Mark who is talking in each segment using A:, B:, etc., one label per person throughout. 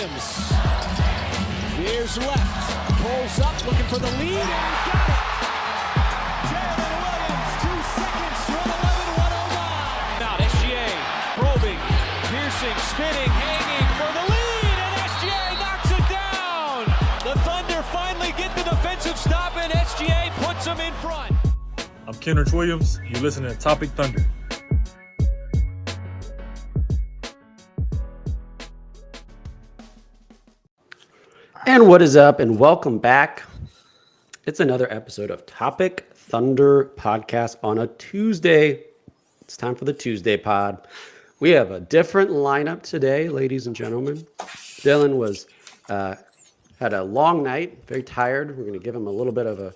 A: Williams veers left, pulls up, looking for the lead, and he got it. Jalen Williams, 2 seconds, 1:11.109. Now SGA probing, piercing, spinning, hanging for the lead, and SGA knocks it down. The Thunder finally get the defensive stop, and SGA puts them in front.
B: I'm Kenrich Williams. You're listening to Topic Thunder.
C: And what is up, and welcome back. It's another episode of Topic Thunder podcast on a Tuesday. It's time for the Tuesday pod. We have a different lineup today, ladies and gentlemen. Dylan had a long night, very tired. We're going to give him a little bit of a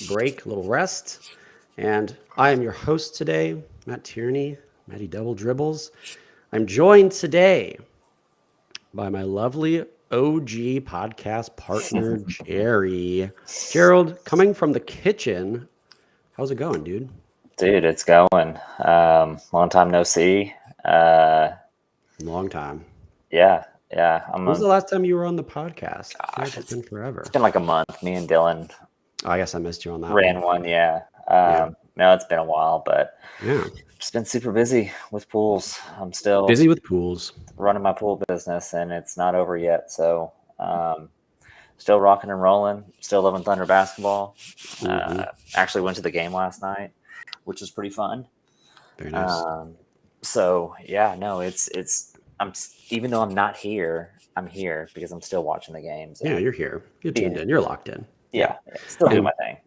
C: break, a little rest. And I am your host today, Matt Tierney, Matty Double Dribbles. I'm joined today by my lovely OG podcast partner, Jerry. Gerald, coming from the kitchen. How's it going, dude?
D: Dude, it's going. Long time no see.
C: Long time.
D: Yeah.
C: When was the last time you were on the podcast?
D: Gosh,
C: It's been forever.
D: It's been like a month. Me and Dylan
C: I guess I missed you on that
D: ran one. Yeah. No, it's been a while, but just been super busy with pools. I'm still
C: busy with pools,
D: running my pool business, and it's not over yet. So, still rocking and rolling. Still loving Thunder basketball. Actually went to the game last night, which was pretty fun.
C: Very nice.
D: So yeah, no, it's I'm even though I'm not here, I'm here because I'm still watching the games.
C: Yeah, you're here. You're tuned in. You're locked in.
D: Yeah, still doing my thing.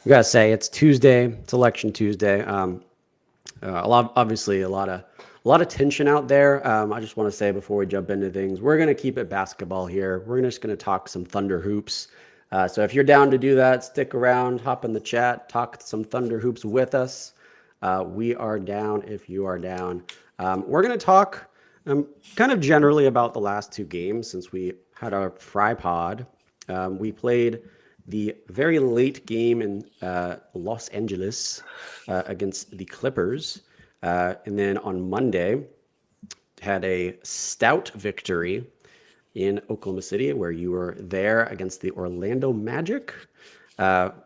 C: We gotta say it's Tuesday. It's Election Tuesday. Obviously a lot of tension out there. I just want to say before we jump into things, we're gonna keep it basketball here. We're just gonna talk some Thunder hoops. So if you're down to do that, stick around, hop in the chat, talk some Thunder hoops with us. We are down if you are down. We're gonna talk kind of generally about the last two games since we had our Fry pod. We played the very late game in Los Angeles against the Clippers. And then on Monday, had a stout victory in Oklahoma City where you were there against the Orlando Magic,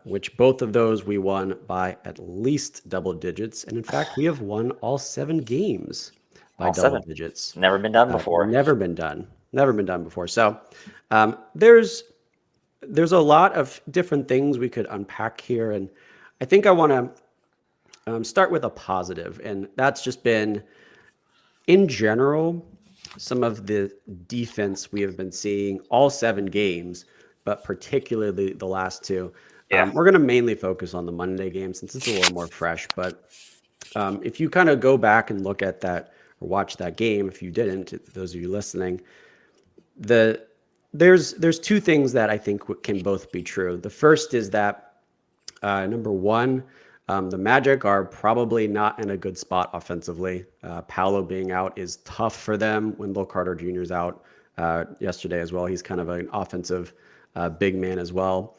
C: which both of those we won by at least double digits. And in fact, we have won all 7 games by double digits.
D: Never been done before.
C: Never been done before. So there's a lot of different things we could unpack here. And I think I want to start with a positive. And that's just been, in general, some of the defense we have been seeing all 7 games, but particularly the last 2. We're going to mainly focus on the Monday game since it's a little more fresh. But if you kind of go back and look at that or watch that game, if you didn't, those of you listening, there's 2 things that I think can both be true. The first is that, number one, the Magic are probably not in a good spot offensively. Paolo being out is tough for them. Wendell Carter Jr. is out yesterday as well. He's kind of an offensive big man as well.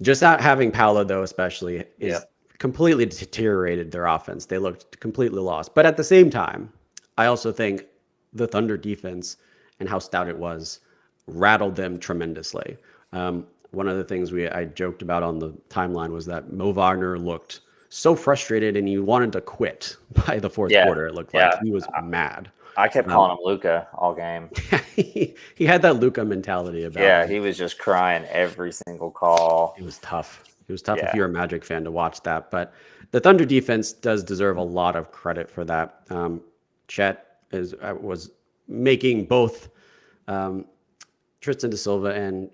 C: Just not having Paolo, though, especially, is completely deteriorated their offense. They looked completely lost. But at the same time, I also think the Thunder defense and how stout it was rattled them tremendously. One of the things I joked about on the timeline was that Mo Wagner looked so frustrated and he wanted to quit by the fourth quarter. It looked like he was mad.
D: I kept calling him Luka all game.
C: He had that Luka mentality about him.
D: Yeah, he was just crying every single call.
C: It was tough. It was tough if you're a Magic fan to watch that. But the Thunder defense does deserve a lot of credit for that. Chet was making both Tristan da Silva and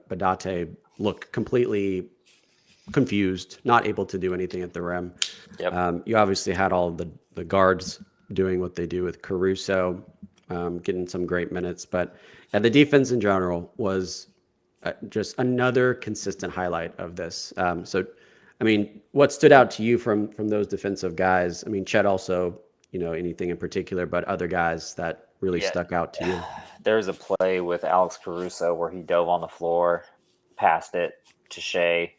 C: Badate look completely confused, not able to do anything at the rim. You obviously had all the guards doing what they do with Caruso, getting some great minutes. But the defense in general was just another consistent highlight of this. So, I mean, what stood out to you from those defensive guys? I mean, Chet also, anything in particular, but other guys that really stuck out to you?
D: There's a play with Alex Caruso where he dove on the floor, passed it to Shea,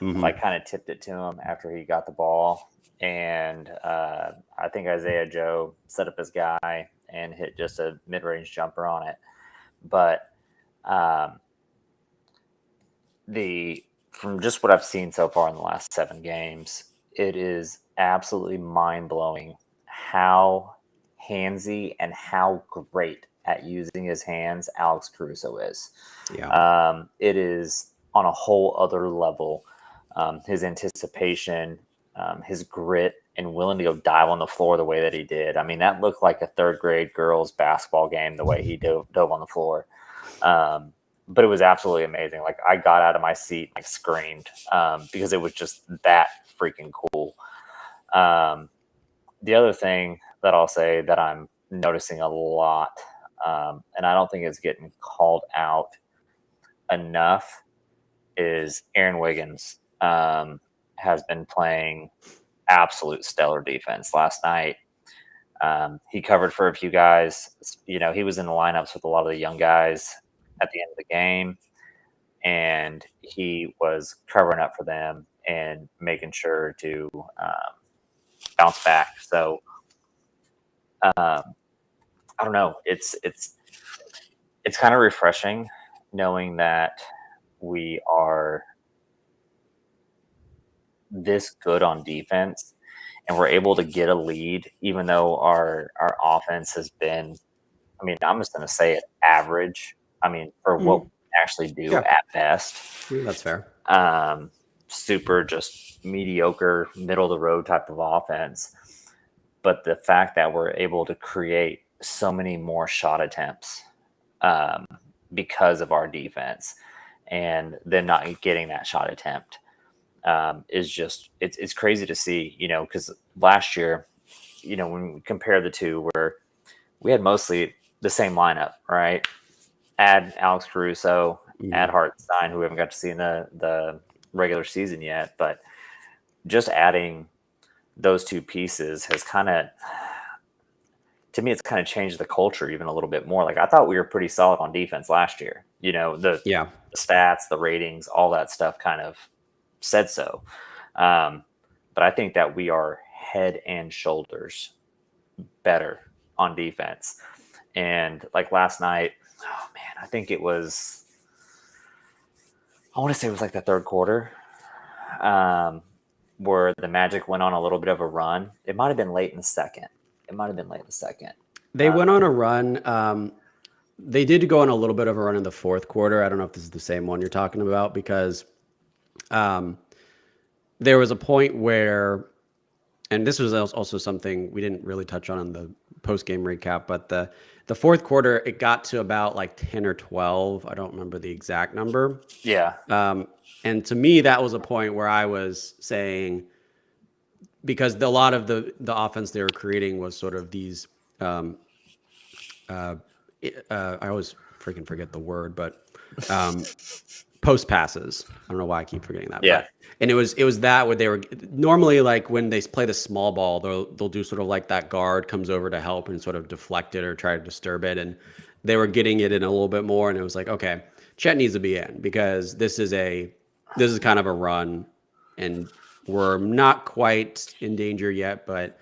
D: kind of tipped it to him after he got the ball. And I think Isaiah Joe set up his guy and hit just a mid-range jumper on it. But Um, from just what I've seen so far in the last 7 games, it is absolutely mind blowing how handsy and how great at using his hands Alex Caruso is.
C: Yeah.
D: It is on a whole other level. His anticipation, his grit, and willing to go dive on the floor the way that he did. I mean, that looked like a third grade girls basketball game the way he dove on the floor. But it was absolutely amazing. Like, I got out of my seat, like, screamed, because it was just that freaking cool. The other thing that I'll say that I'm noticing a lot, and I don't think it's getting called out enough, is Aaron Wiggins has been playing absolute stellar defense last night. He covered for a few guys. You know, he was in the lineups with a lot of the young guys at the end of the game, and he was covering up for them and making sure to bounce back. So I don't know. It's kind of refreshing knowing that we are this good on defense and we're able to get a lead, even though our offense has been, I mean, I'm just going to say it, average. I mean, for what we actually do at best.
C: That's fair.
D: Super just mediocre, middle of the road type of offense. But the fact that we're able to create so many more shot attempts because of our defense and then not getting that shot attempt is just, it's crazy to see, you know, because last year, you know, when we compare the two, where we had mostly the same lineup, right? Add Alex Caruso, add Hartenstein, who we haven't got to see in the regular season yet, but just adding those two pieces has kind of, to me, it's kind of changed the culture even a little bit more. Like, I thought we were pretty solid on defense last year. You know, the stats, the ratings, all that stuff kind of said so. But I think that we are head and shoulders better on defense. And like last night, oh man, I think it was, I want to say it was like the third quarter, where the Magic went on a little bit of a run. It might have been late in the second.
C: They went on a run. They did go on a little bit of a run in the fourth quarter. I don't know if this is the same one you're talking about, because there was a point where, and this was also something we didn't really touch on in the post-game recap, but the fourth quarter, it got to about like 10 or 12. I don't remember the exact number.
D: Yeah.
C: And to me, that was a point where I was saying, because a lot of the offense they were creating was sort of these, I always freaking forget the word, but post passes. I don't know why I keep forgetting that.
D: Yeah.
C: But, and it was that where they were normally, like when they play the small ball, they'll do sort of like that guard comes over to help and sort of deflect it or try to disturb it. And they were getting it in a little bit more. And it was like, okay, Chet needs to be in, because this is kind of a run and we're not quite in danger yet, but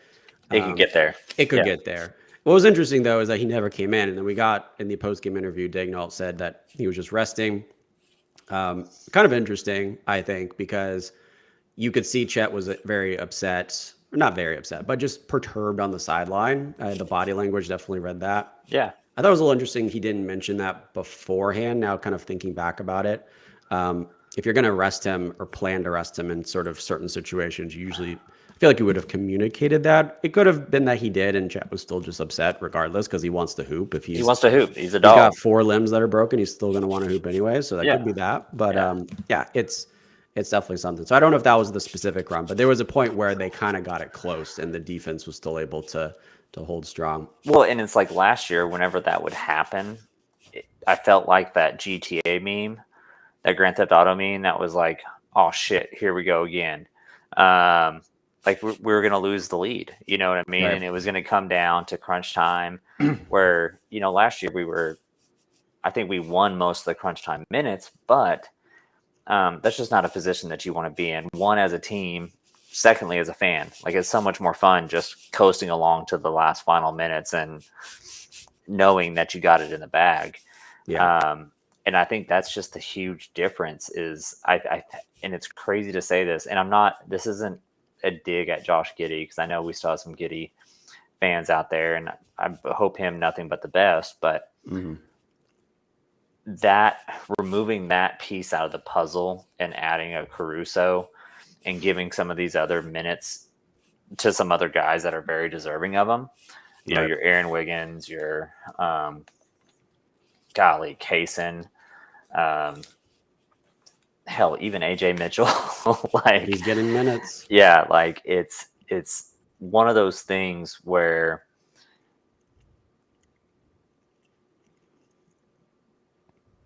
D: it can get there.
C: It could get there. What was interesting, though, is that he never came in. And then we got in the post-game interview, Daigneault said that he was just resting. Kind of interesting, I think, because you could see Chet was very upset, not very upset, but just perturbed on the sideline. The body language definitely read that.
D: Yeah.
C: I thought it was a little interesting he didn't mention that beforehand. Now, kind of thinking back about it, if you're going to rest him or plan to rest him in sort of certain situations, you usually feel like you would have communicated that. It could have been that he did, and Chet was still just upset regardely, because he wants to hoop. If he
D: wants to hoop, he's a dog.
C: He's got 4 limbs that are broken. He's still going to want to hoop anyway, so that could be that. But it's definitely something. So I don't know if that was the specific run, but there was a point where they kind of got it close, and the defense was still able to hold strong.
D: Well, and it's like last year, whenever that would happen, I felt like that GTA meme, that Grand Theft Auto meme, that was like, oh shit, here we go again. Like we were going to lose the lead, you know what I mean? Right. And it was going to come down to crunch time where, you know, last year I think we won most of the crunch time minutes, but that's just not a position that you want to be in. One, as a team. Secondly, as a fan. Like, it's so much more fun just coasting along to the last final minutes and knowing that you got it in the bag.
C: Yeah.
D: And I think that's just a huge difference. Is and it's crazy to say this, and this isn't a dig at Josh Giddey, because I know we still have some Giddey fans out there, and I hope him nothing but the best. But that removing that piece out of the puzzle and adding a Caruso and giving some of these other minutes to some other guys that are very deserving of them, you know, your Aaron Wiggins, your Kaysen, hell, even AJ Mitchell, like
C: he's getting minutes.
D: Yeah, like it's one of those things where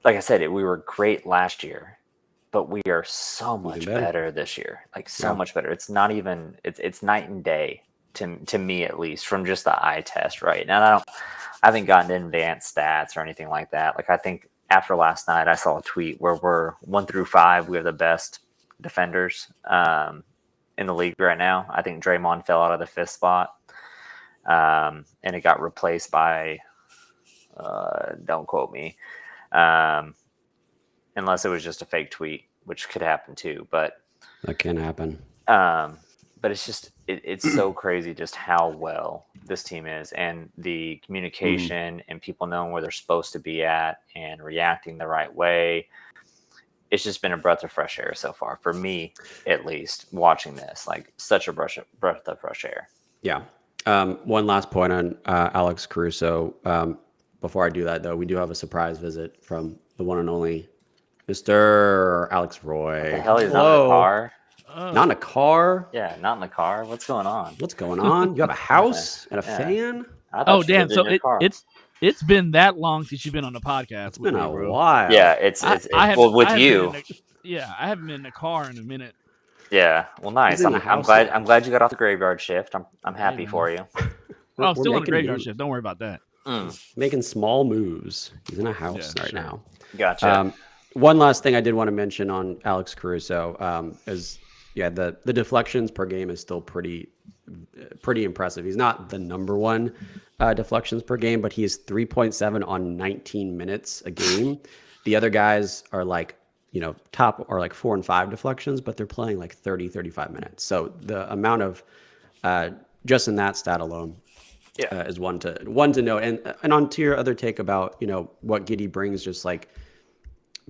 D: like I said, we were great last year, but we are so much better this year. Like so much better. It's not even it's night and day to me, at least, from just the eye test, right? And I haven't gotten to advanced stats or anything like that. Like I think after last night, I saw a tweet where we're 1 through 5. We're the best defenders in the league right now. I think Draymond fell out of the 5th spot, and it got replaced by don't quote me. Unless it was just a fake tweet, which could happen too, but
C: that can happen.
D: But it's just, it's so crazy just how well this team is, and the communication and people knowing where they're supposed to be at and reacting the right way. It's just been a breath of fresh air so far for me, at least, watching this, like such a breath of fresh air.
C: Yeah. One last point on Alex Caruso. Before I do that, though, we do have a surprise visit from the one and only Mr. Alex Roy.
D: What the hell, he's not in the car?
C: Not in a car?
D: Yeah, not in the car. What's going on?
C: What's going on? You have a house and a fan?
E: Oh, damn. So it's been that long since you've been on the podcast.
C: It's been a while.
D: Yeah, it's well, with you.
E: I haven't been in a car in a minute.
D: Yeah, well, nice. I'm glad you got off the graveyard shift. I'm happy for you.
E: I'm still on the graveyard shift. Don't worry about that.
C: Making small moves. He's in a house now.
D: Gotcha.
C: One last thing I did want to mention on Alex Caruso is the deflections per game is still pretty impressive. He's not the number one deflections per game, but he is 3.7 on 19 minutes a game. The other guys are like, top are like 4 and 5 deflections, but they're playing like 30, 35 minutes. So the amount of just in that stat alone is one to note. And on to your other take about, what Giddey brings, just like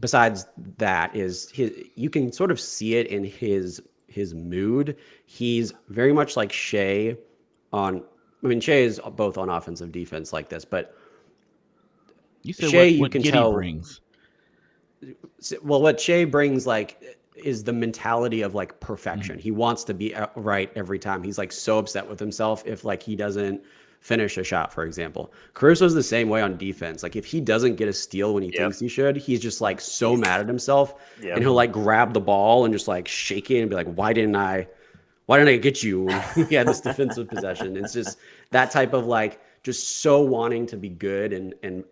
C: besides that is you can sort of see it in his mood. He's very much like Shea Shea is both on offensive defense like this, but
E: you said
C: Shea,
E: what
C: you can
E: Giddey
C: tell
E: brings.
C: Well, what Shea brings is the mentality of like perfection. He wants to be right every time. He's like so upset with himself if like he doesn't finish a shot, for example. Caruso's the same way on defense. Like if he doesn't get a steal when he thinks he should, he's just like so mad at himself, and he'll like grab the ball and just like shake it and be like, why didn't I get you when he had this defensive possession? It's just that type of like just so wanting to be good and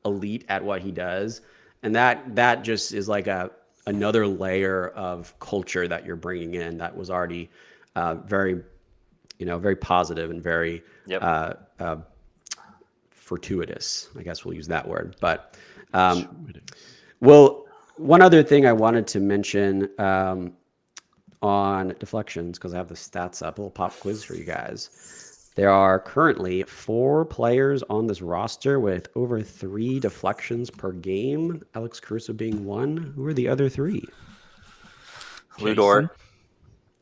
C: elite at what he does. And that just is like another layer of culture that you're bringing in that was already very positive and very fortuitous. I guess we'll use that word. But one other thing I wanted to mention on deflections, because I have the stats up, a little pop quiz for you guys. There are currently 4 players on this roster with over 3 deflections per game. Alex Caruso being one. Who are the other 3?
D: Lou Dort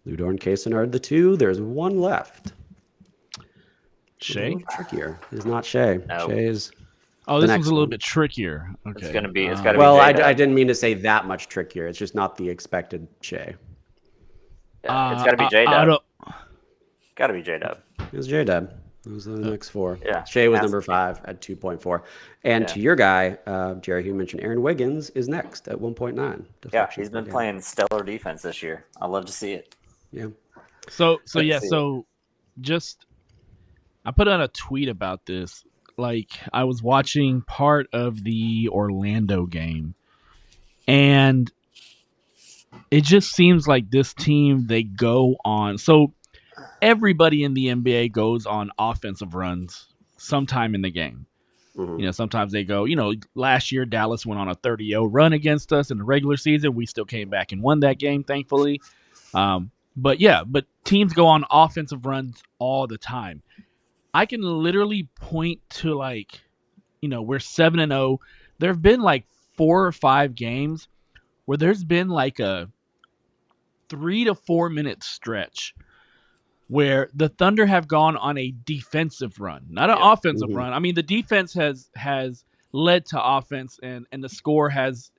C: and Kaysen are the 2. There's one left.
E: Shea?
C: Trickier. It's not Shea.
D: No.
C: Shea is.
E: Oh, this one's a little bit trickier. Okay.
D: It's gotta be.
C: Well, I didn't mean to say that much trickier. It's just not the expected Shea.
D: Yeah, it's got to be J-Dub. Got to be J-Dub.
C: It was J-Dub. It was the next 4.
D: Yeah.
C: Shea was number 5 at 2.4. And to your guy, Jerry, who mentioned Aaron Wiggins is next at 1.9.
D: Yeah, he's been playing stellar defense this year. I love to see it.
C: Yeah.
E: So just I put out a tweet about this. Like I was watching part of the Orlando game, and it just seems like this team, they go on. So everybody in the NBA goes on offensive runs sometime in the game. Sometimes they go, last year Dallas went on a 30-0 run against us in the regular season. We still came back and won that game, thankfully. But teams go on offensive runs all the time. I can literally point to we're 7-0. There have been 4 or 5 games where there's been a 3 to 4 minute stretch where the Thunder have gone on a defensive run, not an offensive run. I mean, the defense has led to offense, and the score has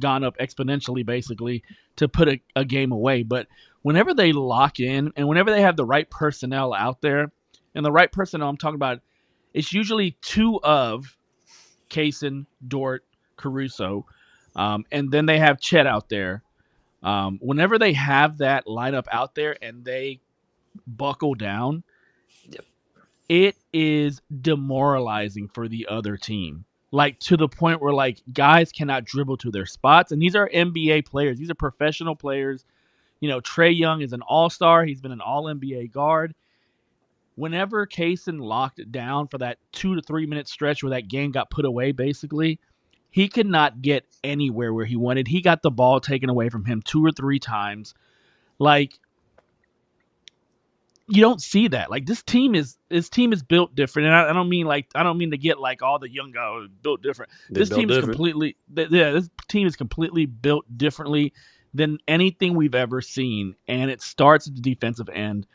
E: gone up exponentially, basically, to put a game away. But whenever they lock in and whenever they have the right personnel out there, and the right personnel I'm talking about, it's usually 2 of Kaysen, Dort, Caruso, and then they have Chet out there. Whenever they have that lineup out there and they buckle down, it is demoralizing for the other team. To the point where guys cannot dribble to their spots, and these are NBA players. These are professional players. Trae Young is an all-star. He's been an all-NBA guard. Whenever Kaysen locked it down for that 2 to 3 minute stretch where that game got put away, basically, he could not get anywhere where he wanted. He got the ball taken away from him 2 or 3 times. You don't see that. This team is built different, and I don't mean to get all the young guys built different. This team is completely built differently than anything we've ever seen, and it starts at the defensive end,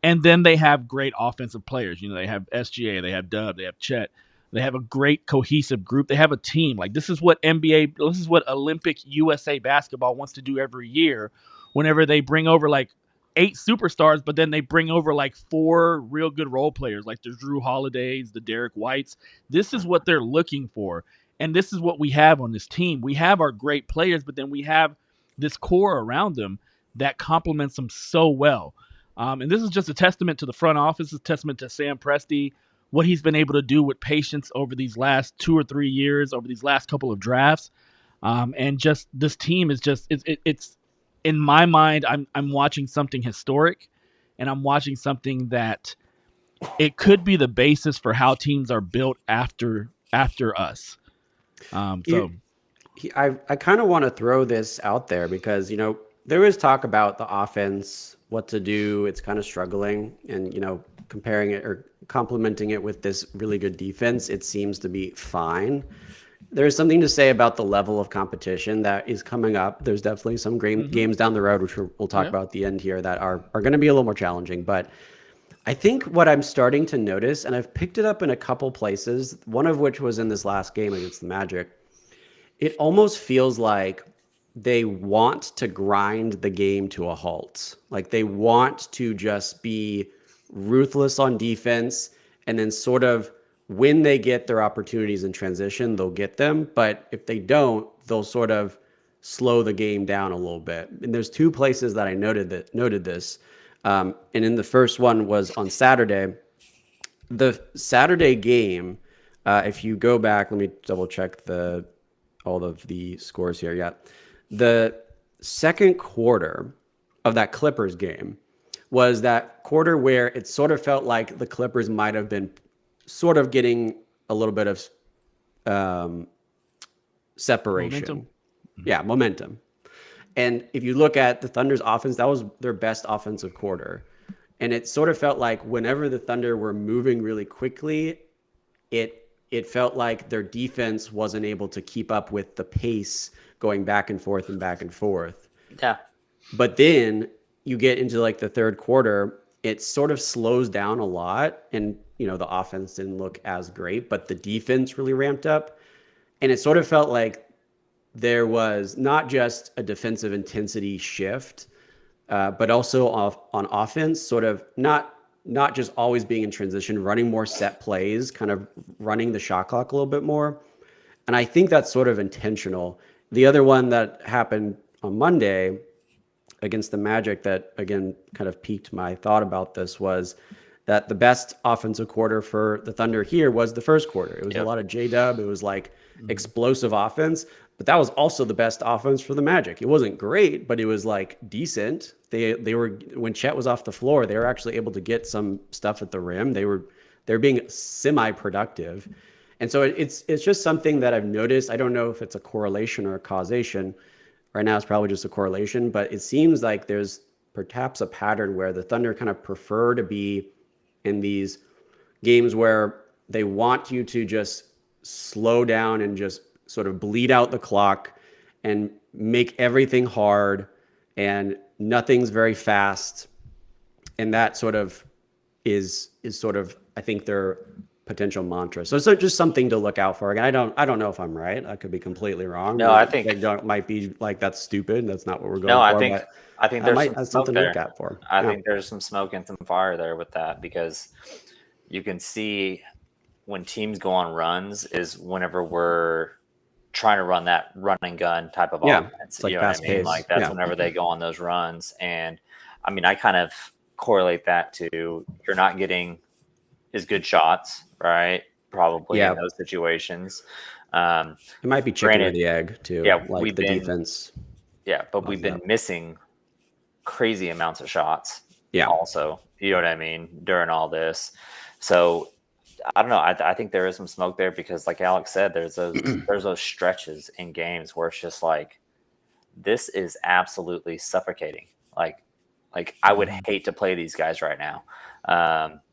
E: and then they have great offensive players. They have SGA, they have Dub, they have Chet, they have a great cohesive group. They have a team. This is what Olympic USA basketball wants to do every year. Whenever they bring over 8 superstars, but then they bring over 4 real good role players, the Drew Holidays, the Derek Whites. This is what they're looking for. And this is what we have on this team. We have our great players, but then we have this core around them that complements them so well. And this is just a testament to the front office, a testament to Sam Presti, what he's been able to do with patience over these last 2 or 3 years, over these last couple of drafts. And just this team is just, it's in my mind, I'm watching something historic, and I'm watching something that it could be the basis for how teams are built after us. I
C: kind of want to throw this out there because there is talk about the offense, what to do. It's kind of struggling, and comparing it or complementing it with this really good defense, it seems to be fine. There's something to say about the level of competition that is coming up. There's definitely some games down the road, which we'll talk about at the end here, that are going to be a little more challenging. But I think what I'm starting to notice, and I've picked it up in a couple places, one of which was in this last game against the Magic, it almost feels like they want to grind the game to a halt. They want to just be ruthless on defense, and then sort of when they get their opportunities in transition, they'll get them. But if they don't, they'll sort of slow the game down a little bit. And there's 2 places that I noted this. And in the first one was on Saturday. The Saturday game, if you go back, let me double check all of the scores here. Yeah. The second quarter of that Clippers game was that quarter where it sort of felt like the Clippers might have been sort of getting a little bit of separation.
E: Momentum.
C: Yeah, momentum. And if you look at the Thunder's offense, that was their best offensive quarter. And it sort of felt like whenever the Thunder were moving really quickly, it felt like their defense wasn't able to keep up with the pace going back and forth and back and forth.
D: Yeah.
C: But then you get into the third quarter, it sort of slows down a lot, and the offense didn't look as great, but the defense really ramped up. And it sort of felt like there was not just a defensive intensity shift, but also on offense, sort of not just always being in transition, running more set plays, kind of running the shot clock a little bit more. And I think that's sort of intentional. The other one that happened on Monday against the Magic that, again, kind of piqued my thought about this was that the best offensive quarter for the Thunder here was the first quarter. It was a lot of J-Dub. It was explosive offense, but that was also the best offense for the Magic. It wasn't great, but it was decent. They were, when Chet was off the floor, they were actually able to get some stuff at the rim. They're being semi-productive. And so it's just something that I've noticed. I don't know if it's a correlation or a causation. Right now, it's probably just a correlation, but it seems like there's perhaps a pattern where the Thunder kind of prefer to be in these games where they want you to just slow down and just sort of bleed out the clock and make everything hard and nothing's very fast. And that sort of is sort of, I think, their potential mantra. So it's just something to look out for. Again, I don't know if I'm right. I could be completely wrong.
D: No, I think
C: they might be like, that's stupid. That's not what we're going
D: no,
C: for.
D: I think there's some
C: something
D: there.
C: to look out for.
D: I think there's some smoke and some fire there with that, because you can see when teams go on runs is whenever we're trying to run that run and gun type of offense.
C: It's like
D: you know
C: fast
D: what I mean?
C: pace.
D: Like that's whenever they go on those runs. And I mean, I kind of correlate that to you're not getting as good shots, right? Probably in those situations.
C: It might be chicken or the egg too.
D: Yeah,
C: like the defense.
D: Yeah, but we've been missing crazy amounts of shots.
C: Yeah.
D: Also, you know what I mean, during all this. So I don't know. I think there is some smoke there because, like Alex said, there's those stretches in games where it's just like, this is absolutely suffocating. Like I would hate to play these guys right now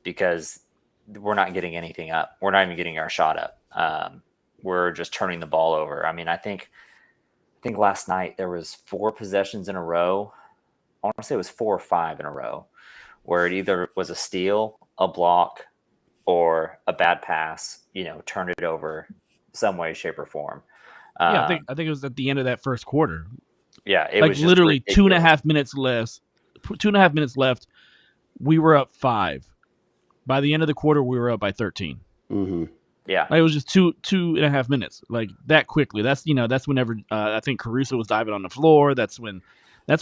D: because we're not getting anything up. We're not even getting our shot up. We're just turning the ball over. I mean, I think last night there was 4 possessions in a row. I want to say it was 4 or 5 in a row where it either was a steal, a block, or a bad pass, turned it over some way, shape, or form.
E: I think it was at the end of that first quarter.
D: Yeah, it
E: like
D: was just
E: literally
D: ridiculous.
E: 2.5 minutes left. 2.5 minutes left. We were up 5. By the end of the quarter, we were up by 13.
C: Mm-hmm.
D: Yeah,
E: it was just 2.5 minutes, like that quickly. That's whenever I think Caruso was diving on the floor. That's when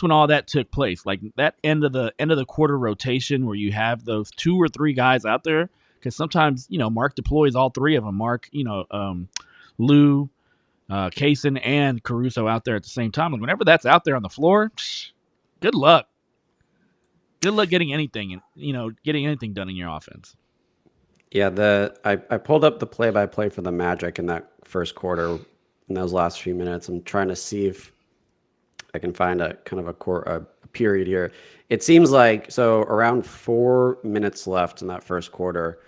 E: all that took place. Like that end of the quarter rotation where you have those 2 or 3 guys out there. Because sometimes, Mark deploys all 3 of them. Mark, Lou, Kaysen, and Caruso out there at the same time. Like whenever that's out there on the floor, good luck. Good luck getting anything done in your offense.
C: Yeah, I pulled up the play-by-play for the Magic in that first quarter in those last few minutes. I'm trying to see if I can find a kind of a period here. It seems like, so around 4 minutes left in that first quarter,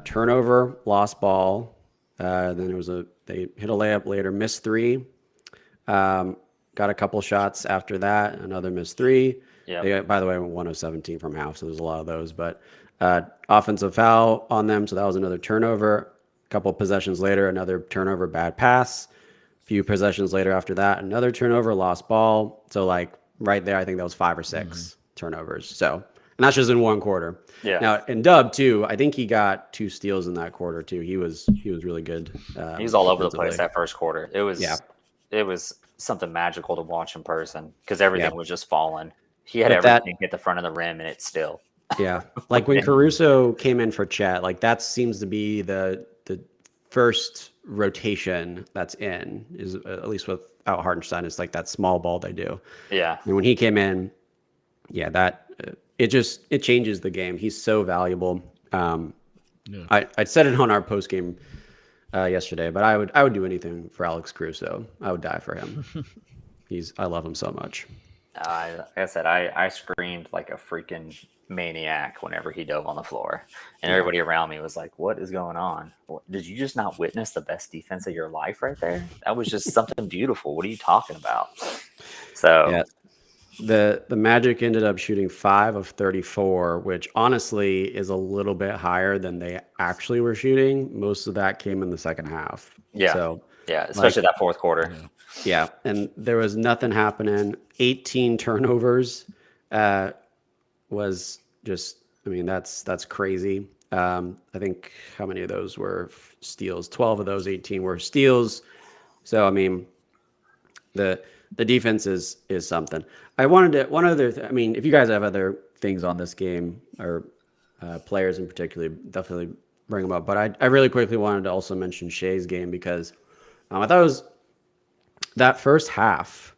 C: turnover, lost ball. Then they hit a layup later, missed 3. Got a couple shots after that, another missed 3.
D: Yeah.
C: They got, by the way, 1 of 17 from half, so there's a lot of those. But offensive foul on them, so that was another turnover. A couple possessions later, another turnover, bad pass. A few possessions later after that, another turnover, lost ball. So like right there, I think that was 5 or 6 turnovers. So, and that's just in one quarter.
D: Yeah.
C: Now in Dub too, I think he got 2 steals in that quarter too. He was really good.
D: He was all over the place that first quarter. It was
C: Yeah.
D: It was something magical to watch in person because everything
C: Yeah.
D: was just falling. He had
C: But
D: everything hit the front of the rim, and it's still.
C: Yeah, like when Caruso came in for Chat, like that seems to be the first rotation that's in, is at least without Hartenstein. It's like that small ball they do.
D: Yeah.
C: And when he came in, yeah, that it changes the game. He's so valuable. I said it on our post game yesterday, but I would do anything for Alex Caruso. I would die for him. I love him so much.
D: Like I said, I screamed like a freaking maniac whenever he dove on the floor, and everybody around me was like, "What is going on? Did you just not witness the best defense of your life right there? That was just something beautiful. What are you talking about?" So
C: yeah, the Magic ended up shooting 5 of 34, which honestly is a little bit higher than they actually were shooting. Most of that came in the second half.
D: Yeah.
C: So
D: yeah, especially that fourth quarter.
C: Yeah, and there was nothing happening. 18 turnovers was just, I mean, that's crazy. I think how many of those were steals? 12 of those 18 were steals. So I mean, the defense is something. I wanted to I mean, if you guys have other things on this game or players in particular, definitely bring them up. But I really quickly wanted to also mention Shea's game because I thought it was that first half.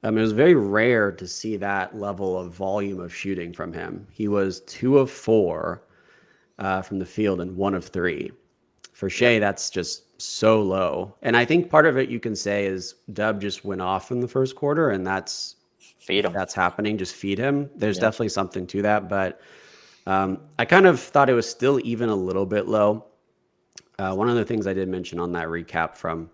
C: It was very rare to see that level of volume of shooting from him. He was 2 of 4 from the field and 1 of 3 For Shea, that's just so low. And I think part of it you can say is Dub just went off in the first quarter, and that's happening. Just feed him. There's definitely something to that, but I kind of thought it was still even a little bit low. One of the things I did mention on that recap from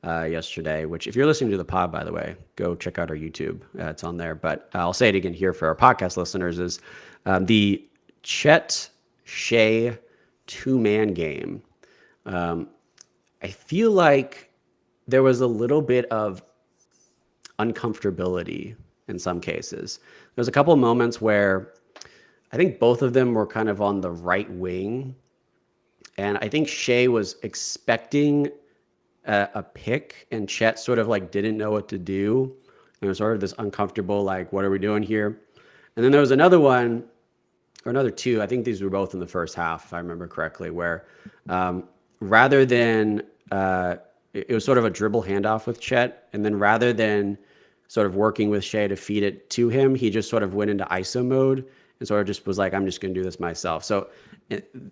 C: yesterday, which if you're listening to the pod, by the way, go check out our YouTube. It's on there. But I'll say it again here for our podcast listeners is the Chet Shea 2-man game. I feel like there was a little bit of uncomfortability in some cases. There's a couple of moments where I think both of them were kind of on the right wing. And I think Shea was expecting a pick, and Chet sort of like didn't know what to do. And it was sort of this uncomfortable, like, what are we doing here? And then there was another one, or another two, I think these were both in the first half, if I remember correctly, where rather than, it was sort of a dribble handoff with Chet, and then rather than sort of working with Shea to feed it to him, he just sort of went into ISO mode and sort of just was like, I'm just going to do this myself. So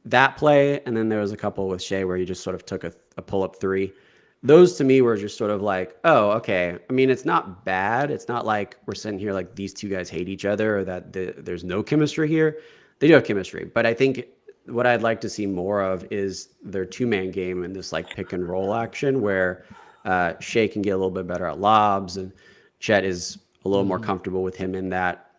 C: that play, and then there was a couple with Shea where he just sort of took a pull-up three. Those to me were just sort of like, oh, okay. I mean, it's not bad. It's not like we're sitting here like these two guys hate each other or that there's no chemistry here. They do have chemistry. But I think what I'd like to see more of is their 2-man game in this like pick and roll action where Shea can get a little bit better at lobs and Chet is a little more comfortable with him in that,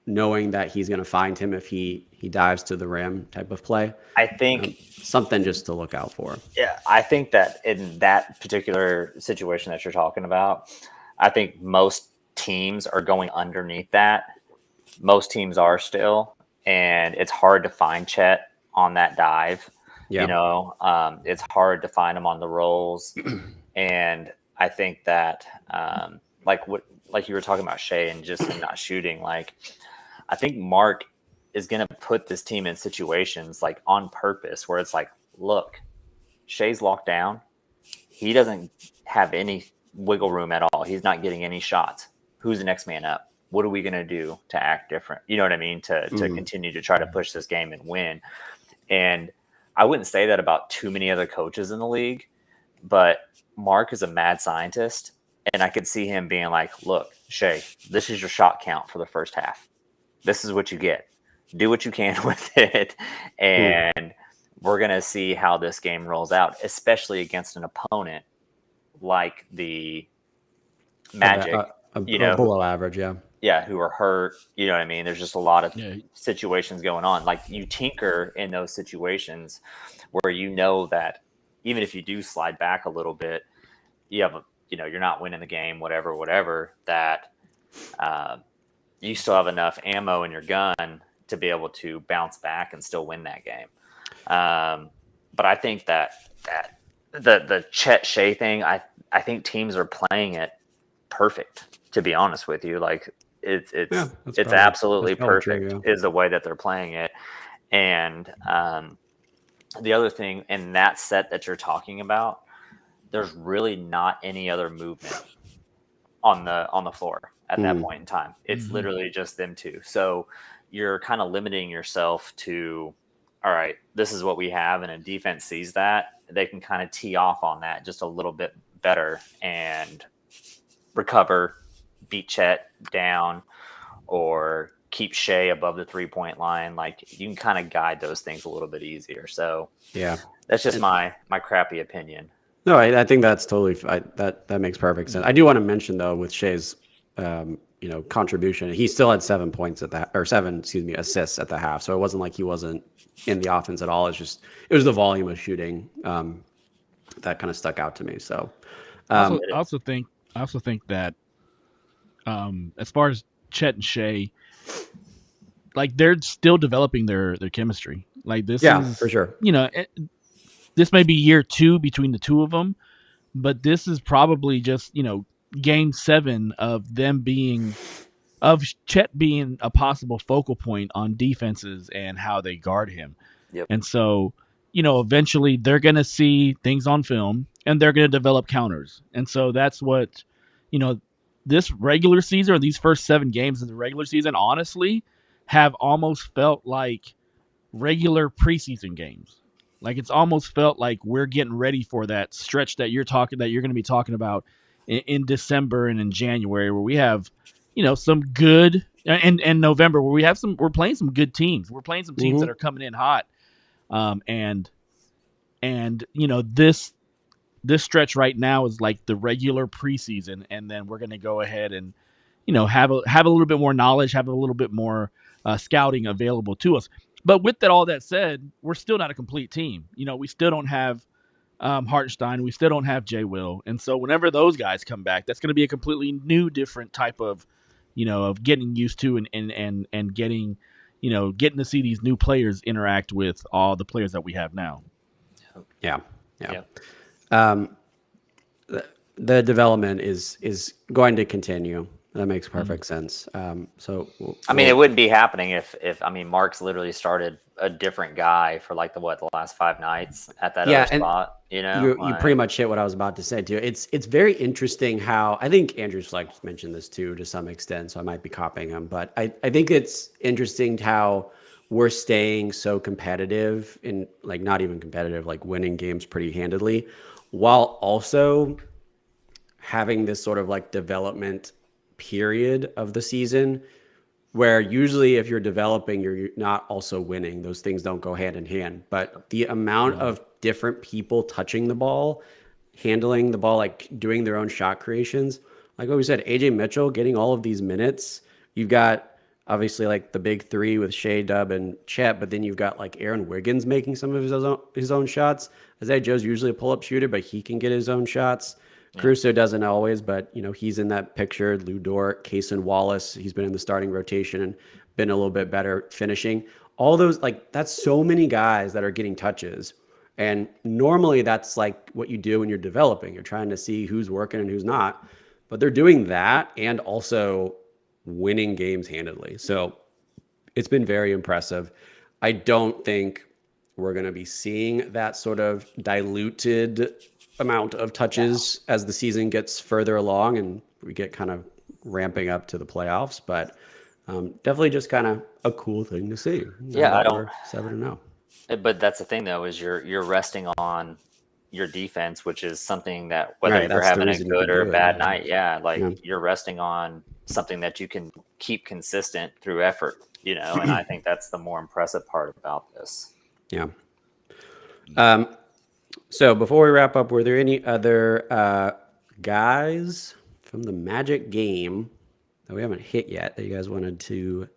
C: knowing that he's going to find him if he dives to the rim type of play.
D: I think
C: something just to look out for.
D: Yeah, I think that in that particular situation that you're talking about, I think most teams are going underneath that. Most teams are still, and it's hard to find Chet on that dive. Yeah. It's hard to find him on the rolls. And I think that like you were talking about Shea and just not shooting, like I think Mark is going to put this team in situations like on purpose where it's like, look, Shea's locked down. He doesn't have any wiggle room at all. He's not getting any shots. Who's the next man up? What are we going to do to act different? You know what I mean? To continue to try to push this game and win. And I wouldn't say that about too many other coaches in the league, but Mark is a mad scientist. And I could see him being like, look, Shea, this is your shot count for the first half. This is what you get. Do what you can with it. And we're going to see how this game rolls out, especially against an opponent like the Magic.
C: Below average, yeah.
D: Yeah, who are hurt. You know what I mean? There's just a lot of situations going on. Like you tinker in those situations where that even if you do slide back a little bit, you have you're not winning the game, whatever, that you still have enough ammo in your gun to be able to bounce back and still win that game. But I think that the Chet Shea thing, I think teams are playing it perfect, to be honest with you. Like it's absolutely perfect true, is the way that they're playing it. And the other thing in that set that you're talking about, there's really not any other movement on the floor at that point in time. It's literally just them two. So you're kind of limiting yourself to, all right, this is what we have. And a defense sees that, they can kind of tee off on that just a little bit better and recover, beat Chet down, or keep Shea above the 3-point line. Like you can kind of guide those things a little bit easier. So yeah, that's just my crappy opinion.
C: No, I think that's totally that makes perfect sense. I do want to mention though with Shea's contribution, he still had 7 points assists at the half. So it wasn't like he wasn't in the offense at all. It was the volume of shooting that kind of stuck out to me. So
E: I also think that as far as Chet and Shea, like they're still developing their chemistry. Like this is
C: for sure.
E: This may be year 2 between the two of them, but this is probably just, game 7 of Chet being a possible focal point on defenses and how they guard him.
D: Yep.
E: And so, eventually they're going to see things on film and they're going to develop counters. And so that's what, this regular season or these first 7 games of the regular season, honestly, have almost felt like regular preseason games. Like it's almost felt like we're getting ready for that stretch that you're going to be talking about in December and in January, where we have, some good, and November, where we're playing some good teams. We're playing some teams that are coming in hot. And this stretch right now is like the regular preseason, and then we're going to go ahead and have a little bit more knowledge, have a little bit more scouting available to us. But with all that said, we're still not a complete team. We still don't have Hartenstein. We still don't have Jay Will. And so whenever those guys come back, that's going to be a completely new, different type of, of getting used to and getting, getting to see these new players interact with all the players that we have now.
C: Yeah. The development is going to continue. That makes perfect sense. So
D: it wouldn't be happening if Mark's literally started a different guy for like the last 5 nights at that other spot.
C: You pretty much hit what I was about to say too. It's very interesting how I think Andrew Schlecht mentioned this too to some extent, so I might be copying him, but I think it's interesting how we're staying so competitive and like not even competitive, like winning games pretty handedly, while also having this sort of like development period of the season where usually if you're developing, you're not also winning. Those things don't go hand in hand. But the amount of different people touching the ball, handling the ball, like doing their own shot creations, like what we said, AJ Mitchell getting all of these minutes. You've got obviously like the big three with Shea, Dub, and Chet, but then you've got like Aaron Wiggins making some of his own shots. Isaiah Joe's usually a pull-up shooter, but he can get his own shots. Caruso doesn't always, but he's in that picture. Lou Dort, Kaysen Wallace, he's been in the starting rotation and been a little bit better finishing. All those, like, that's so many guys that are getting touches. And normally that's like what you do when you're developing. You're trying to see who's working and who's not. But they're doing that and also winning games handedly. So it's been very impressive. I don't think we're going to be seeing that sort of diluted amount of touches as the season gets further along and we get kind of ramping up to the playoffs, but definitely just kind of a cool thing to see.
D: Yeah, I don't.
C: 7-0.
D: But that's the thing, though, is you're resting on your defense, which is something that whether you're having a good or a bad night, you're resting on something that you can keep consistent through effort, and I think that's the more impressive part about this.
C: Yeah. So before we wrap up, were there any other guys from the Magic game that we haven't hit yet that you guys wanted to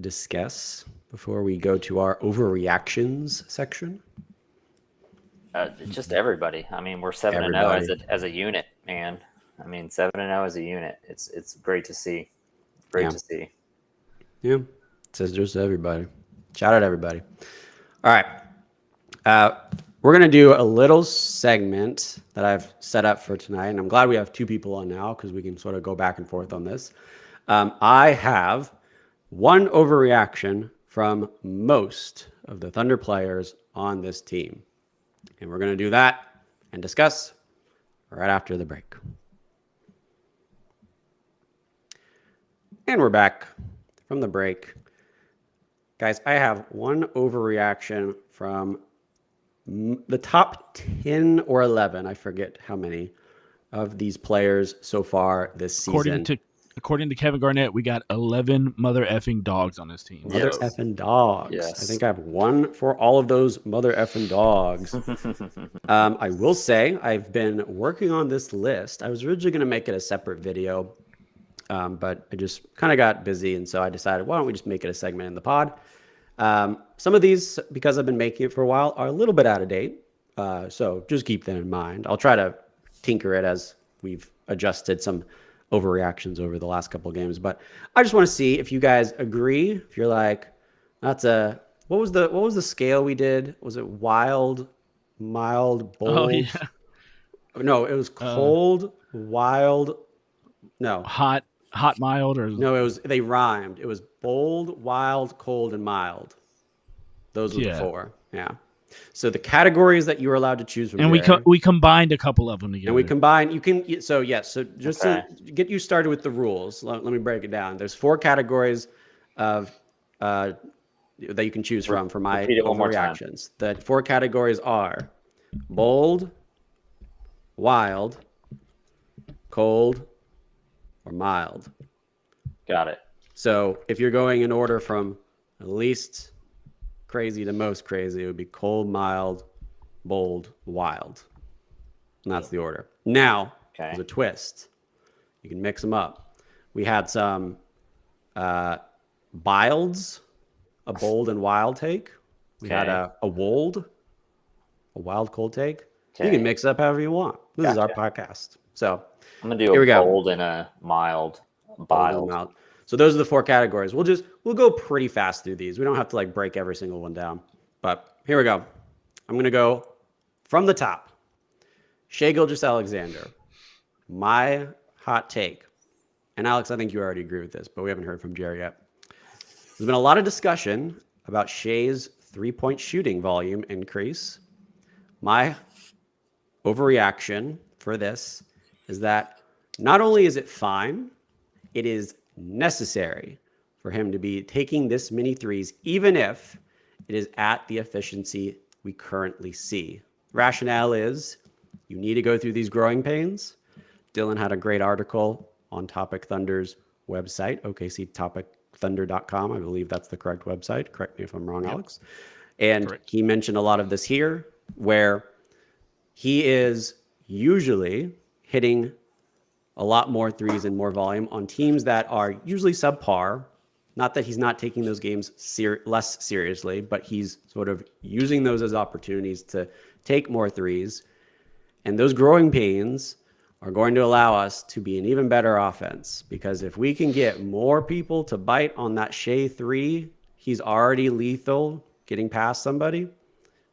C: discuss before we go to our overreactions section?
D: Just everybody. We're 7-0 as a unit, man. 7-0 as a unit. It's great to see. Great to see.
C: Yeah. It says just everybody. Shout out everybody. All right. We're going to do a little segment that I've set up for tonight, and I'm glad we have 2 people on now because we can sort of go back and forth on this. I have one overreaction from most of the Thunder players on this team, and we're going to do that and discuss right after the break. And we're back from the break. Guys, I have one overreaction from the top 10 or 11, I forget how many, of these players so far this season.
E: According to Kevin Garnett, we got 11 mother effing dogs on this team.
C: Mother effing dogs.
D: Yes.
C: I think I have one for all of those mother effing dogs. I will say I've been working on this list. I was originally going to make it a separate video, but I just kind of got busy, and so I decided, why don't we just make it a segment in the pod? Some of these, because I've been making it for a while, are a little bit out of date. So just keep that in mind. I'll try to tinker it as we've adjusted some overreactions over the last couple of games. But I just want to see if you guys agree. If you're like, what was the scale we did? Was it wild, mild, bold?
E: Oh, yeah.
C: No, it was cold, wild. No.
E: Hot, mild, or
C: no, they rhymed. It was bold, wild, cold, and mild. Those were the 4. Yeah. So the categories that you were allowed to choose from,
E: and we combined a couple of them together.
C: And we combined. You can. So yes. So just to get you started with the rules, let me break it down. There's 4 categories of that you can choose from for my
D: Repeat it one more time.
C: overreactions. The 4 categories are bold, wild, cold, or mild.
D: Got it.
C: So if you're going in order from least crazy to most crazy, it would be cold, mild, bold, wild. And that's the order. Now, there's a twist. You can mix them up. We had some bilds, a bold and wild take. We had a wild cold take. You can mix up however you want. This is our podcast. So
D: I'm going to do a bold and a mild. Mild.
C: So those are the 4 categories. We'll go pretty fast through these. We don't have to like break every single one down. But here we go. I'm going to go from the top. Shai Gilgeous-Alexander. My hot take. And Alex, I think you already agree with this, but we haven't heard from Jerry yet. There's been a lot of discussion about Shai's 3-point shooting volume increase. My overreaction for this is that not only is it fine, it is necessary for him to be taking this many threes, even if it is at the efficiency we currently see. Rationale is you need to go through these growing pains. Dylan had a great article on Topic Thunder's website, OKCTopicThunder.com. I believe that's the correct website. Correct me if I'm wrong, Alex. And he mentioned a lot of this here, where he is usually hitting a lot more threes and more volume on teams that are usually subpar. Not that he's not taking those games less seriously, but he's sort of using those as opportunities to take more threes. And those growing pains are going to allow us to be an even better offense, because if we can get more people to bite on that Shai 3, he's already lethal getting past somebody.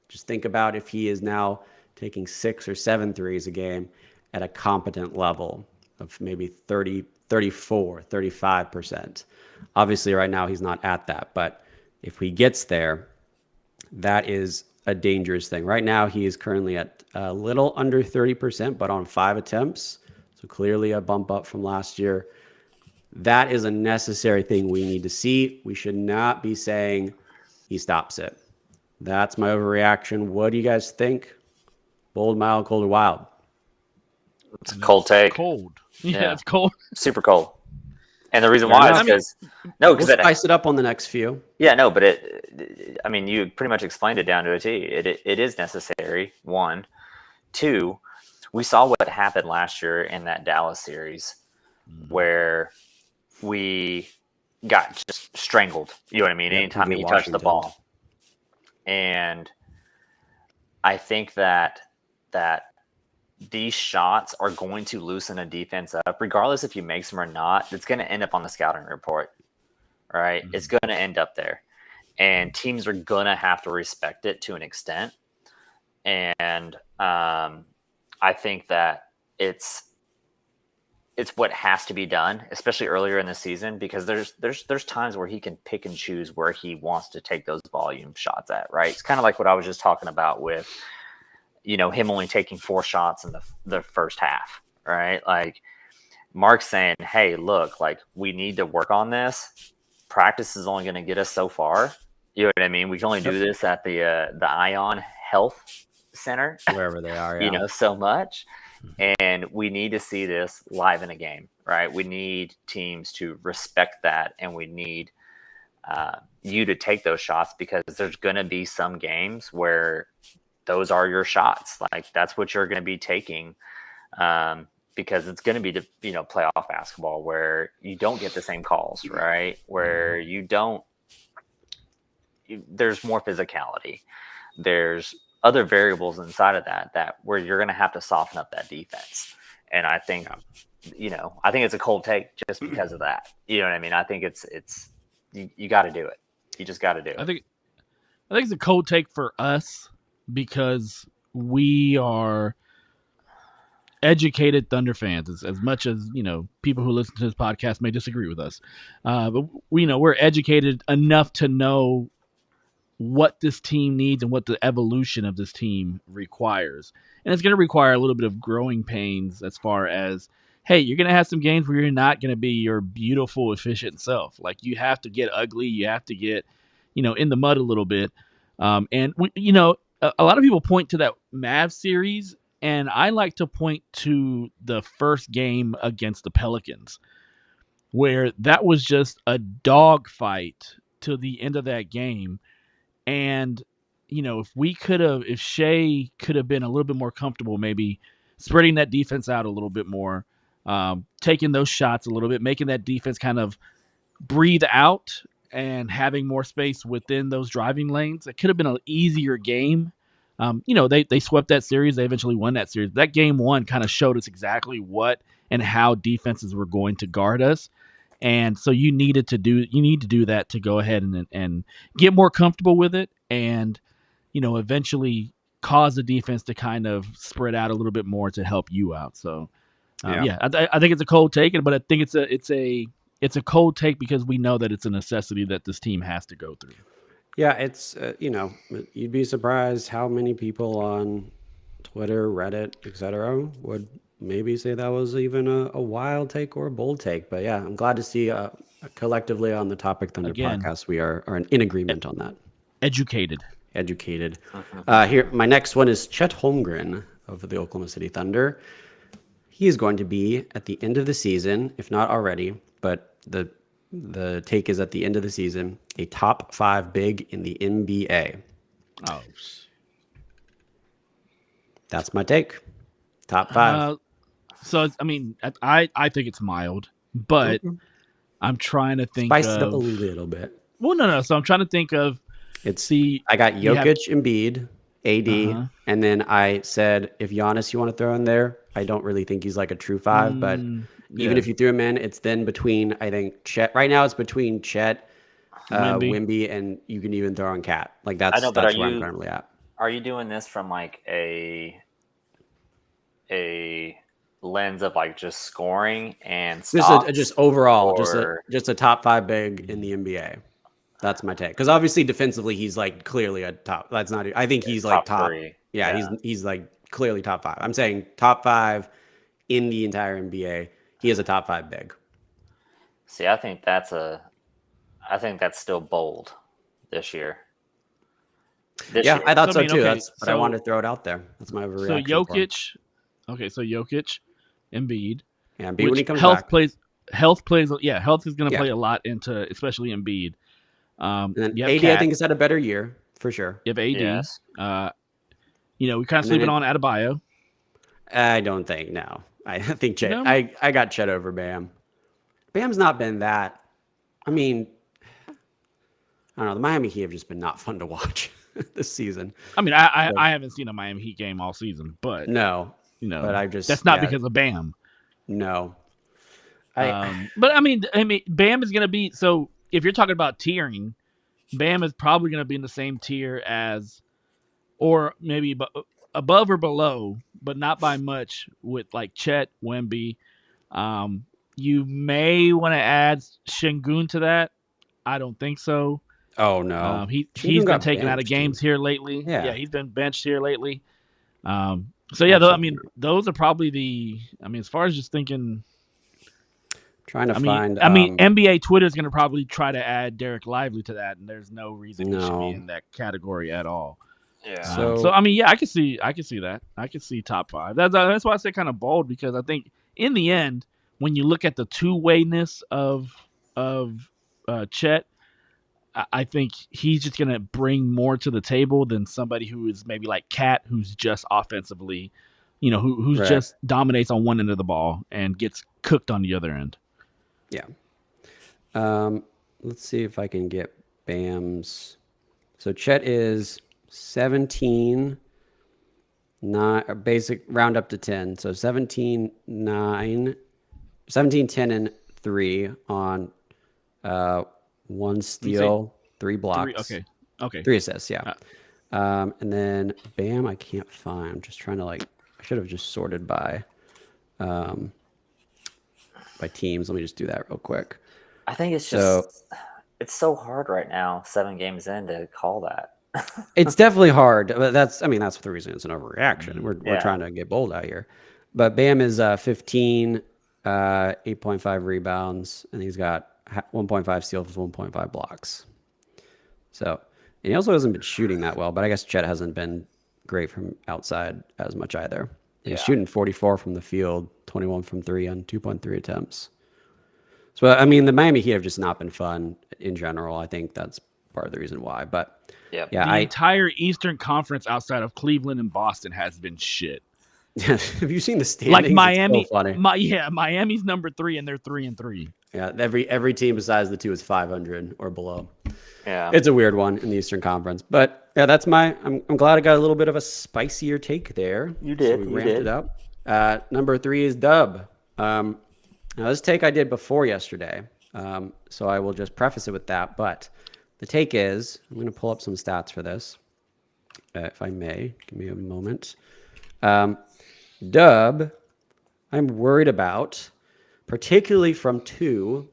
C: Just think about if he is now taking 6 or 7 threes a game at a competent level of maybe 30, 34, 35%. Obviously, right now, he's not at that. But if he gets there, that is a dangerous thing. Right now, he is currently at a little under 30%, but on 5 attempts. So clearly a bump up from last year. That is a necessary thing we need to see. We should not be saying he stops it. That's my overreaction. What do you guys think? Bold, mild, cold, or wild?
D: It's a cold take.
E: Cold. Yeah, it's cold.
D: Super cold. And the reason why is because
C: we'll spice it up on the next few.
D: Yeah, no, but you pretty much explained it down to a T. It is necessary. 1, 2. We saw what happened last year in that Dallas series, where we got just strangled. You know what I mean? Anytime he touched the ball, and I think that these shots are going to loosen a defense up, regardless if you make them or not. It's going to end up on the scouting report, right? Mm-hmm. It's going to end up there, and teams are going to have to respect it to an extent. And I think that it's what has to be done, especially earlier in the season, because there's times where he can pick and choose where he wants to take those volume shots at, right? It's kind of like what I was just talking about with, him only taking 4 shots in the first half, right? Like Mark's saying, hey, look, like we need to work on this. Practice is only going to get us so far. You know what I mean? We can only do this at the Ion Health Center,
C: wherever they are,
D: so much. And we need to see this live in a game, right? We need teams to respect that, and we need you to take those shots, because there's going to be some games where those are your shots. Like that's what you're going to be taking, because it's going to be playoff basketball where you don't get the same calls, right? Where there's more physicality. There's other variables inside of that where you're going to have to soften up that defense. And I think, I think it's a cold take just because of that. You know what I mean? I think it's you got to do it. You just got to do it.
E: I think it's a cold take for us, because we are educated Thunder fans, as much as people who listen to this podcast may disagree with us, but we're educated enough to know what this team needs and what the evolution of this team requires. And it's going to require a little bit of growing pains, as far as, hey, you're going to have some games where you're not going to be your beautiful, efficient self. Like you have to get ugly. You have to get in the mud a little bit. And a lot of people point to that Mavs series, and I like to point to the first game against the Pelicans, where that was just a dogfight to the end of that game. And if Shea could have been a little bit more comfortable, maybe spreading that defense out a little bit more, taking those shots a little bit, making that defense kind of breathe out and having more space within those driving lanes, it could have been an easier game. They swept that series. They eventually won that series. That game one kind of showed us exactly what and how defenses were going to guard us. And so you need to do that to go ahead and get more comfortable with it, and eventually cause the defense to kind of spread out a little bit more to help you out. So I think it's a cold take, but I think it's a cold take because we know that it's a necessity that this team has to go through.
C: Yeah, it's you'd be surprised how many people on Twitter, Reddit, etc. would maybe say that was even a wild take or a bold take. But yeah, I'm glad to see collectively on the Topic Thunder podcast we are in agreement on that. Educated. Here, my next one is Chet Holmgren of the Oklahoma City Thunder. He is going to be at the end of the season, if not already, but the take is at the end of the season, a top 5 big in the NBA.
E: Oh,
C: that's my take. Top 5.
E: I think it's mild, but I'm trying to think.
C: Spice it up a little bit.
E: Well, no. So I'm trying to think of.
C: I got Jokic, Embiid, AD, and then I said if Giannis you want to throw in there, I don't really think he's like a true 5, but even if you threw him in, it's then between, I think, Chet. Right now it's between Chet, Wemby, and you can even throw in Cat. Like that's where I'm currently at.
D: Are you doing this from like a lens of like just scoring and stocks,
C: just overall, just a top 5 big in the NBA? That's my take. Because obviously defensively, he's like clearly a top. That's not. I think he's like top
D: 3.
C: Yeah, he's like clearly top 5. I'm saying top 5 in the entire NBA. He is a top 5 big.
D: See, I think that's still bold this year.
C: I thought so too. But I wanted to throw it out there. That's my overreaction.
E: So Jokic. Okay, so Jokic, Embiid.
C: Yeah, Embiid when he comes back.
E: Health is going to play a lot into, especially Embiid.
C: And then AD, I think, has had a better year for sure.
E: You have AD. Yes. We kind of sleeping on Adebayo.
C: I don't think. No, I think Chet. I got Chet over Bam. Bam's not been that. I mean, I don't know. The Miami Heat have just been not fun to watch this season.
E: I mean, I haven't seen a Miami Heat game all season, but
C: no, but
E: that's not because of Bam.
C: No.
E: But I mean, Bam is going to be so. If you're talking about tiering, Bam is probably going to be in the same tier as, or maybe above or below, but not by much, with like Chet, Wemby. You may want to add Şengün to that. I don't think so.
C: Oh no,
E: he's been taken out of games here lately. Yeah, he's been benched here lately. Those are probably as far as just thinking. NBA Twitter is going to probably try to add Derek Lively to that, and there's no reason he should be in that category at all.
C: Yeah.
E: I can see that. I can see top 5. That's why I say kind of bold, because I think in the end, when you look at the two-wayness of Chet, I think he's just going to bring more to the table than somebody who is maybe like Cat, who's just offensively, who just dominates on one end of the ball and gets cooked on the other end.
C: Yeah. Let's see if I can get Bam's. So Chet is 17, 9, basic round up to 10. So 17, 9, 17, 10, and 3 on 1 steal, 3 blocks.
E: Okay.
C: 3 assists, yeah. And then Bam, I can't find. I'm just trying to I should have just sorted by teams. Let me just do that real quick.
D: I think it's just it's so hard right now, 7 games in, to call that.
C: It's definitely hard, but that's the reason it's an overreaction. We're trying to get bold out here. But Bam is 15, 8.5 rebounds, and he's got 1.5 steals, 1.5 blocks. So, and he also hasn't been shooting that well, but I guess Chet hasn't been great from outside as much either. He's shooting 44 from the field, 21 from 3 on 2.3 attempts. So, I mean, the Miami Heat have just not been fun in general. I think that's part of the reason why. But
D: yeah,
E: the entire Eastern Conference outside of Cleveland and Boston has been shit.
C: Have you seen the standings?
E: Like Miami,
C: it's so funny.
E: Miami's number 3 and they're 3-3.
C: Yeah, every team besides the two is 500 or below.
D: Yeah,
C: it's a weird one in the Eastern Conference. But yeah, that's I'm glad I got a little bit of a spicier take there.
D: You did.
C: So we ramped it up. Number 3 is Dub. Now this take I did before yesterday, so I will just preface it with that. But the take is, I'm going to pull up some stats for this, if I may. Give me a moment. Dub, I'm worried about, particularly from 2,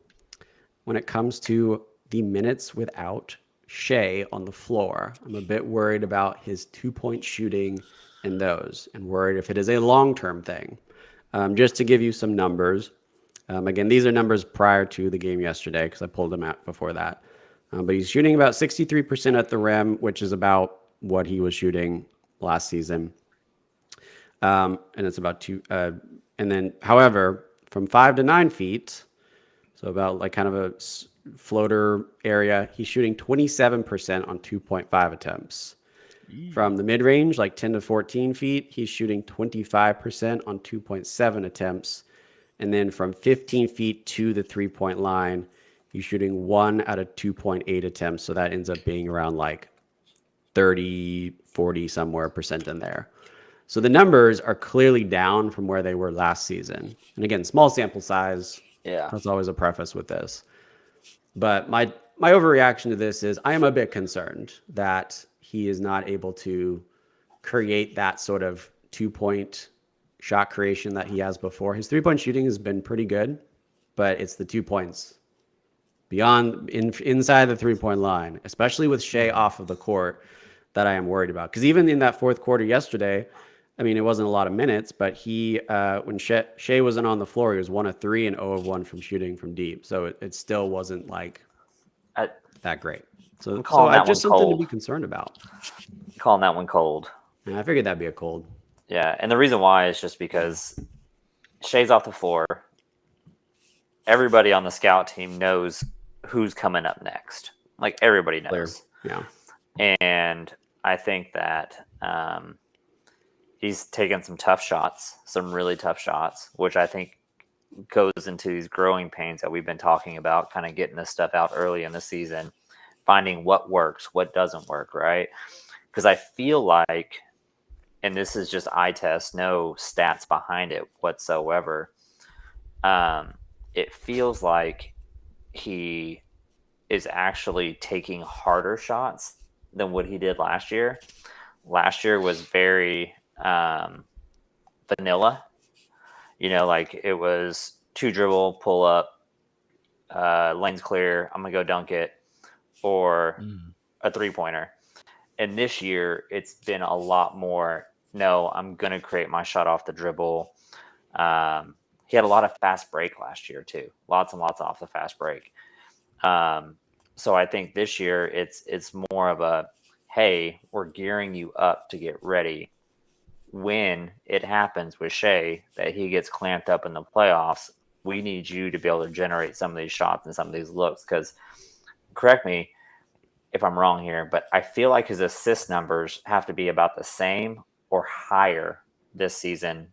C: when it comes to the minutes without Shea on the floor. I'm a bit worried about his 2-point shooting and those, and worried if it is a long-term thing. Just to give you some numbers. Again, these are numbers prior to the game yesterday because I pulled them out before that. But he's shooting about 63% at the rim, which is about what he was shooting last season. And it's about 2. And then, however, from 5 to 9 feet, so about like kind of a floater area, he's shooting 27% on 2.5 attempts. From the mid-range, like 10 to 14 feet, he's shooting 25% on 2.7 attempts. And then from 15 feet to the 3-point line, he's shooting 1 out of 2.8 attempts. So that ends up being around like 30, 40 somewhere percent in there. So the numbers are clearly down from where they were last season. And again, small sample size.
D: Yeah.
C: That's always a preface with this. But my overreaction to this is I am a bit concerned that he is not able to create that sort of 2-point shot creation that he has before. His 3-point shooting has been pretty good, but it's the 2 points inside the 3-point line, especially with Shea off of the court, that I am worried about. Because even in that fourth quarter yesterday, I mean, it wasn't a lot of minutes, but he, when Shea wasn't on the floor, he was 1 of 3 and 0 of 1 from shooting from deep. So it still wasn't like that great. So I just something to be concerned about.
D: Calling that one cold.
C: Yeah, I figured that'd be a cold.
D: Yeah, and the reason why is just because Shea's off the floor. Everybody on the scout team knows who's coming up next. Like, everybody knows.
C: Clear.
D: Yeah. And I think that he's taken some tough shots, some really tough shots, which I think goes into these growing pains that we've been talking about, kind of getting this stuff out early in the season, finding what works, what doesn't work, right? Because I feel like, and this is just eye test, no stats behind it whatsoever, it feels like he is actually taking harder shots than what he did last year. Last year was very vanilla. You know, like it was 2 dribble, pull up, lane's clear, I'm going to go dunk it, or a 3-pointer. And this year, it's been a lot more, no, I'm going to create my shot off the dribble. He had a lot of fast break last year, too. Lots and lots off the fast break. So I think this year, it's more of a, hey, we're gearing you up to get ready. When it happens with Shea that he gets clamped up in the playoffs, we need you to be able to generate some of these shots and some of these looks. Because, correct me if I'm wrong here, but I feel like his assist numbers have to be about the same or higher this season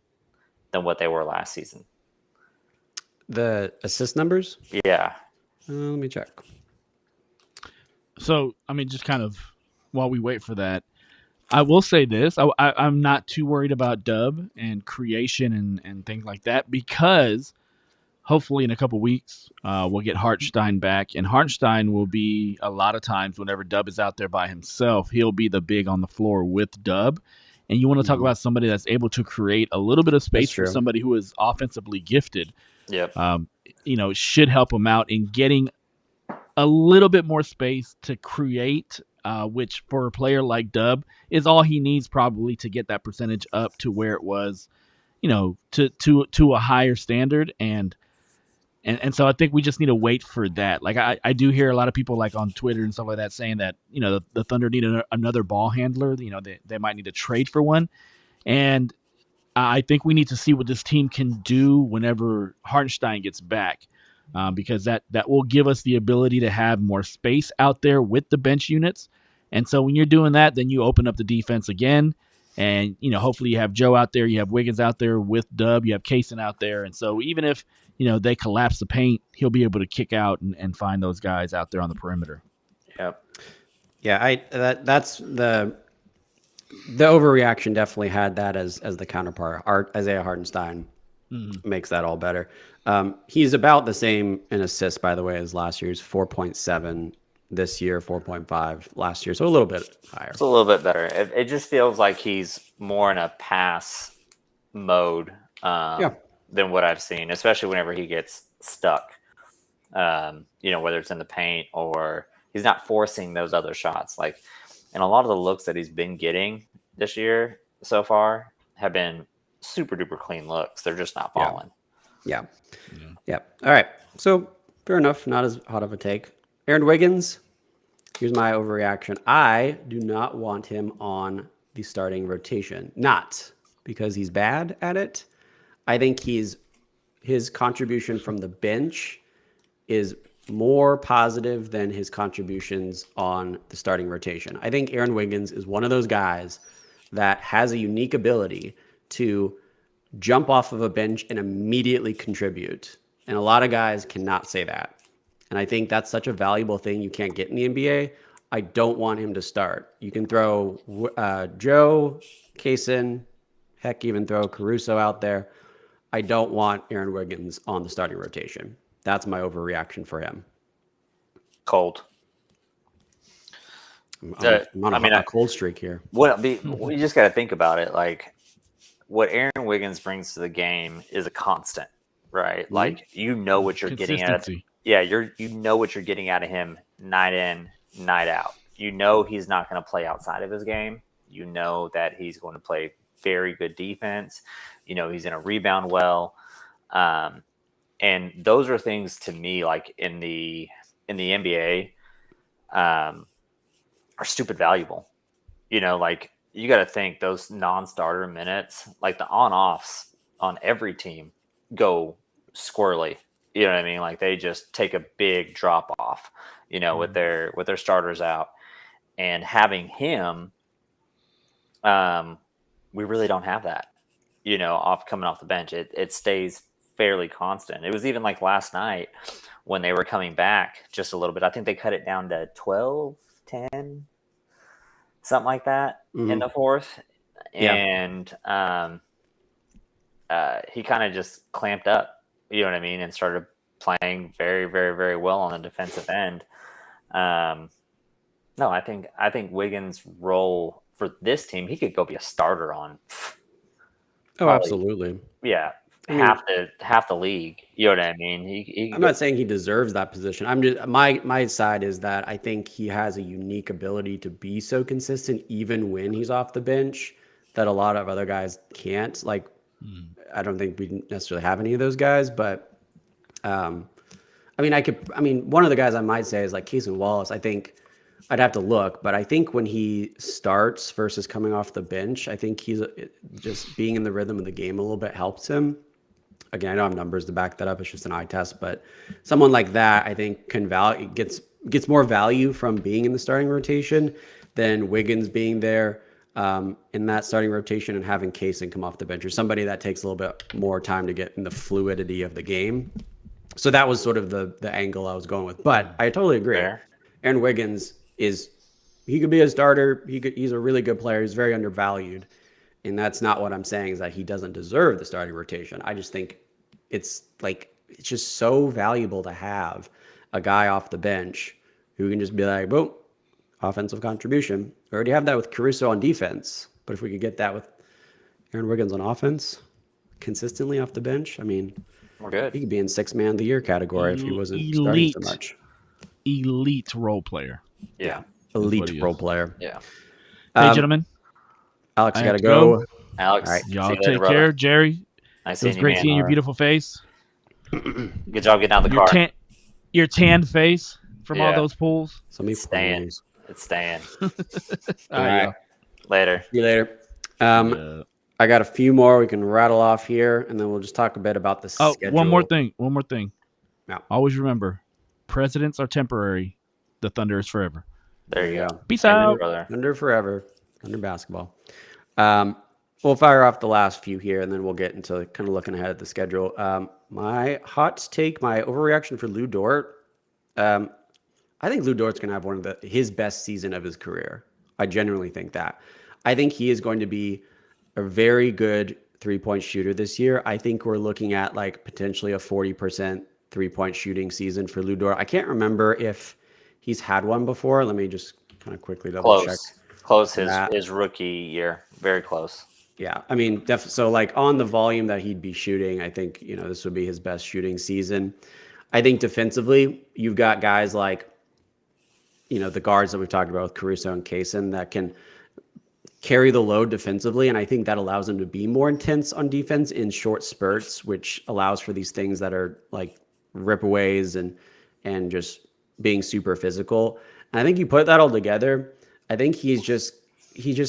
D: than what they were last season.
C: The assist numbers?
D: Yeah.
C: Let me check.
E: So, I mean, just kind of while we wait for that, I will say this. I'm not too worried about Dub and creation and things like that, because hopefully in a couple weeks we'll get Hartenstein back. And Hartenstein will be, a lot of times whenever Dub is out there by himself, he'll be the big on the floor with Dub. And you want to talk about somebody that's able to create a little bit of space for somebody who is offensively gifted.
D: Yep.
E: Should help him out in getting a little bit more space to create, which for a player like Dub is all he needs probably to get that percentage up to where it was, to a higher standard. And And so I think we just need to wait for that. Like I do hear a lot of people like on Twitter and stuff like that saying that, the Thunder need another ball handler. They might need to trade for one. And I think we need to see what this team can do whenever Hartenstein gets back, because that will give us the ability to have more space out there with the bench units. And so when you're doing that, then you open up the defense again. And, hopefully you have Joe out there, you have Wiggins out there with Dub, you have Kaysen out there. And so even if, they collapse the paint, he'll be able to kick out and find those guys out there on the perimeter.
D: Yep.
C: Yeah, that's the overreaction definitely had that as the counterpart. Isaiah Hartenstein makes that all better. He's about the same in assists, by the way, as last year's 4.7 this year, 4.5 last year. So a little bit higher.
D: It's a little bit better. It just feels like he's more in a pass mode than what I've seen, especially whenever he gets stuck, whether it's in the paint or he's not forcing those other shots. And a lot of the looks that he's been getting this year so far have been super duper clean looks. They're just not falling.
C: Yeah. All right. So fair enough. Not as hot of a take. Aaron Wiggins. Here's my overreaction. I do not want him on the starting rotation. Not because he's bad at it. I think his contribution from the bench is more positive than his contributions on the starting rotation. I think Aaron Wiggins is one of those guys that has a unique ability to jump off of a bench and immediately contribute. And a lot of guys cannot say that. And I think that's such a valuable thing you can't get in the NBA. I don't want him to start. You can throw Joe, Kaysen, heck, even throw Caruso out there. I don't want Aaron Wiggins on the starting rotation. That's my overreaction for him.
D: Cold.
C: I'm on a cold streak here.
D: You just got to think about it. Like, what Aaron Wiggins brings to the game is a constant, right? Mm-hmm. Like, what you're getting at. Yeah, you know what you're getting out of him night in, night out. He's not going to play outside of his game. That he's going to play very good defense. He's going to rebound well. And those are things to me, like in the NBA, are stupid valuable. You got to think those non-starter minutes, like the on-offs on every team, go squirrely. You know what I mean? Like they just take a big drop off, with their starters out, and having him, we really don't have that, coming off the bench. It stays fairly constant. It was even like last night when they were coming back just a little bit. I think they cut it down to 12, 10, something like that in the fourth. Yeah. And he kind of just clamped up, you know what I mean, and started playing very, very, very well on the defensive end. No, I think Wiggins' role for this team, he could go be a starter on.
C: Oh, absolutely.
D: Yeah. Half the league, you know what I mean.
C: I'm not saying he deserves that position. I'm just my side is that I think he has a unique ability to be so consistent, even when he's off the bench, that a lot of other guys can't. Like, I don't think we necessarily have any of those guys, but one of the guys I might say is like Kaysen Wallace. I think I'd have to look, but I think when he starts versus coming off the bench, I think he's just being in the rhythm of the game a little bit helps him. Again, I don't have numbers to back that up. It's just an eye test, but someone like that, I think gets more value from being in the starting rotation than Wiggins being there in that starting rotation and having Kaysen come off the bench, or somebody that takes a little bit more time to get in the fluidity of the game. So that was sort of the angle I was going with. But I totally agree.
D: Fair.
C: Aaron Wiggins he could be a starter. He's a really good player. He's very undervalued. And that's not what I'm saying, is that he doesn't deserve the starting rotation. I just think it's just so valuable to have a guy off the bench who can just be like, boom, offensive contribution. We already have that with Caruso on defense. But if we could get that with Aaron Wiggins on offense consistently off the bench, I mean,
D: we're good.
C: He could be in 6 man of the year category if he wasn't starting so much.
E: Elite role player.
D: Yeah.
C: Elite role player.
D: Yeah.
E: Hey, gentlemen.
C: Alex, you got to go.
D: Alex,
C: all right.
E: Y'all take care. Jerry,
D: Nice
E: it was great seeing your beautiful face.
D: Good job getting out of the car.
E: Your tan face from all
D: Yeah.
E: those pools.
C: So many
D: It's staying.
C: pools.
D: It's staying.
C: All right.
D: Later.
C: See you later.
E: Yeah.
C: I got a few more we can rattle off here, and then we'll just talk a bit about the schedule.
E: One more thing.
C: Yeah.
E: Always remember, presidents are temporary. The Thunder is forever.
D: There you go.
E: Peace out.
D: Brother.
C: Thunder forever. Thunder basketball. We'll fire off the last few here, and then we'll get into kind of looking ahead at the schedule. My hot take, my overreaction for Lou Dort. I think Lou Dort's going to have one of his best season of his career. I genuinely think that. I think he is going to be a very good three-point shooter this year. I think we're looking at like potentially a 40% three-point shooting season for Lou Dort. I can't remember if he's had one before. Let me just kind of quickly double check.
D: Close his rookie year. Very close.
C: Yeah, I mean, so like on the volume that he'd be shooting, I think, this would be his best shooting season. I think defensively, you've got guys like, the guards that we've talked about with Caruso and Kaysen that can carry the load defensively. And I think that allows them to be more intense on defense in short spurts, which allows for these things that are like ripaways and just being super physical. And I think you put that all together, I think he just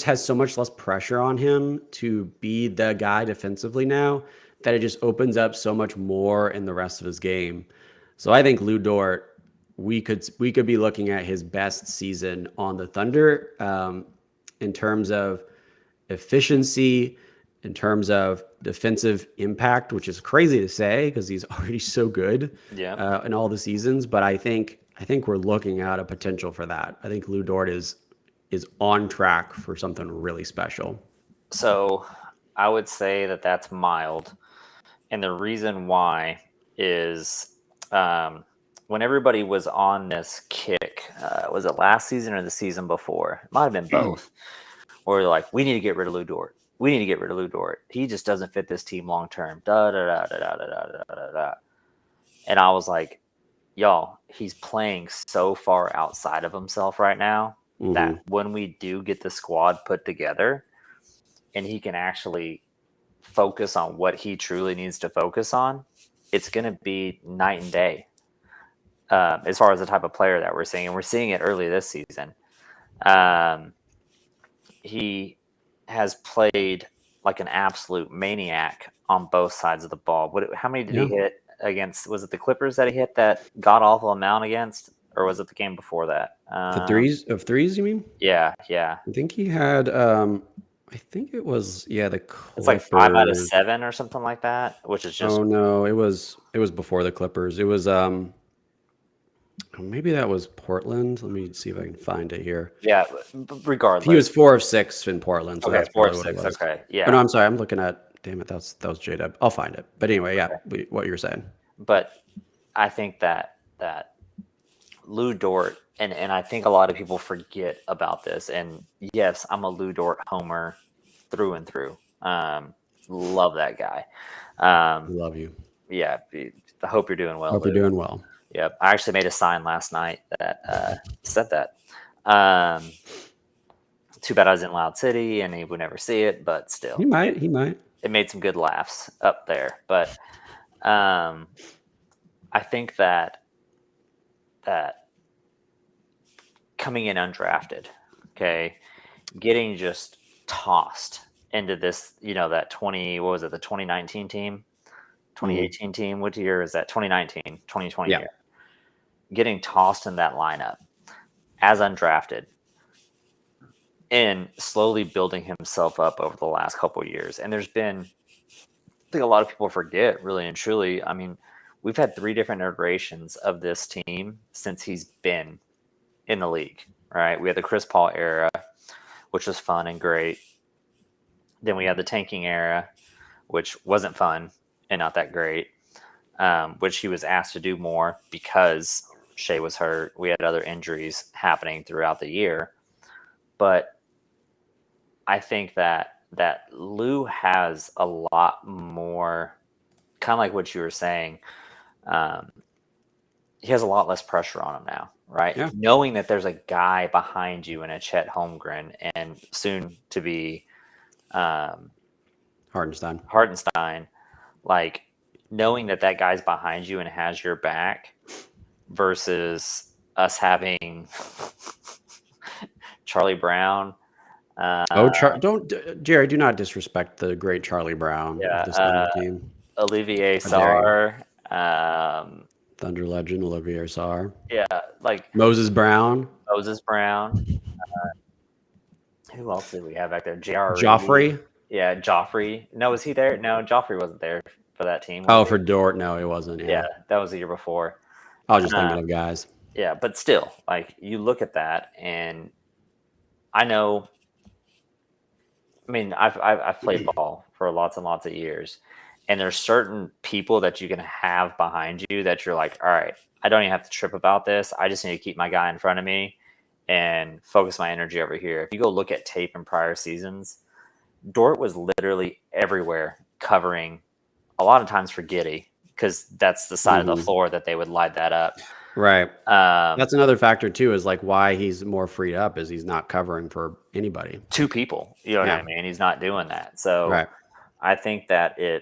C: has so much less pressure on him to be the guy defensively now that it just opens up so much more in the rest of his game. So I think Lou Dort, we could be looking at his best season on the Thunder in terms of efficiency, in terms of defensive impact, which is crazy to say because he's already so good in all the seasons. But I think we're looking at a potential for that. I think Lou Dort is on track for something really special.
D: So I would say that that's mild. And the reason why is when everybody was on this kick, was it last season or the season before? It might have been both. Where they're like, we need to get rid of Lou Dort. We need to get rid of Lou Dort. He just doesn't fit this team long term. Da da da da da da da da da. And I was like, y'all, he's playing so far outside of himself right now that when we do get the squad put together and he can actually focus on what he truly needs to focus on, it's going to be night and day as far as the type of player that we're seeing. And we're seeing it early this season. He has played like an absolute maniac on both sides of the ball. How many did he hit against? Was it the Clippers that he hit that god-awful amount against? Or was it the game before that?
C: The threes, you mean?
D: Yeah.
C: I think he had, I think it was, the Clippers.
D: It's like 5 out of 7 or something like that, which is just.
C: Oh no, it was before the Clippers. It was, maybe that was Portland. Let me see if I can find it here.
D: Yeah, regardless.
C: He was 4 of 6 in Portland. So
D: okay,
C: that's
D: 4 of
C: 6.
D: Okay, yeah.
C: Oh, no, I'm sorry. I'm looking at. Damn it, that was J-Dub. I'll find it. But anyway, what you're saying.
D: But I think that Lou Dort, and I think a lot of people forget about this. And yes, I'm a Lou Dort homer through and through. Love that guy.
C: Love you.
D: Yeah, I hope you're doing well.
C: Hope you're doing well.
D: Yep, I actually made a sign last night that said that. Too bad I was in Loud City and he would never see it, but still.
C: He might.
D: It made some good laughs up there. But I think that coming in undrafted, okay, getting just tossed into this, that the 2019 team, 2018 team, what year is that? 2019, 2020 year. Getting tossed in that lineup as undrafted and slowly building himself up over the last couple of years. And there's been, I think a lot of people forget, really and truly, I mean, we've had 3 different iterations of this team since he's been in the league, right? We had the Chris Paul era, which was fun and great. Then we had the tanking era, which wasn't fun and not that great, which he was asked to do more because Shea was hurt. We had other injuries happening throughout the year. But I think that Lou has a lot more, kind of like what you were saying, he has a lot less pressure on him now, right? Yeah. Knowing that there's a guy behind you in a Chet Holmgren and soon to be
C: Hartenstein.
D: Like, knowing that guy's behind you and has your back versus us having Charlie Brown.
C: Jerry, do not disrespect the great Charlie Brown of this Thunder team.
D: Olivier Sarr.
C: Thunder legend Olivier Sarr.
D: Yeah, like
C: Moses Brown.
D: Who else did we have back there? J.R.
C: Joffrey.
D: Yeah, Joffrey. No, was he there? No, Joffrey wasn't there for that team.
C: For Dort, no, he wasn't.
D: Yeah, that was the year before.
C: I was just thinking of guys.
D: Yeah, but still, like you look at that, and I know. I mean, I've played ball for lots and lots of years, and there's certain people that you can have behind you that you're like, all right, I don't even have to trip about this. I just need to keep my guy in front of me and focus my energy over here. If you go look at tape in prior seasons, Dort was literally everywhere covering, a lot of times for Giddey, because that's the side of the floor that they would light that up.
C: Right. That's another factor too, is like why he's more freed up is he's not covering for anybody.
D: Two people, you know what I mean? He's not doing that. So I think that I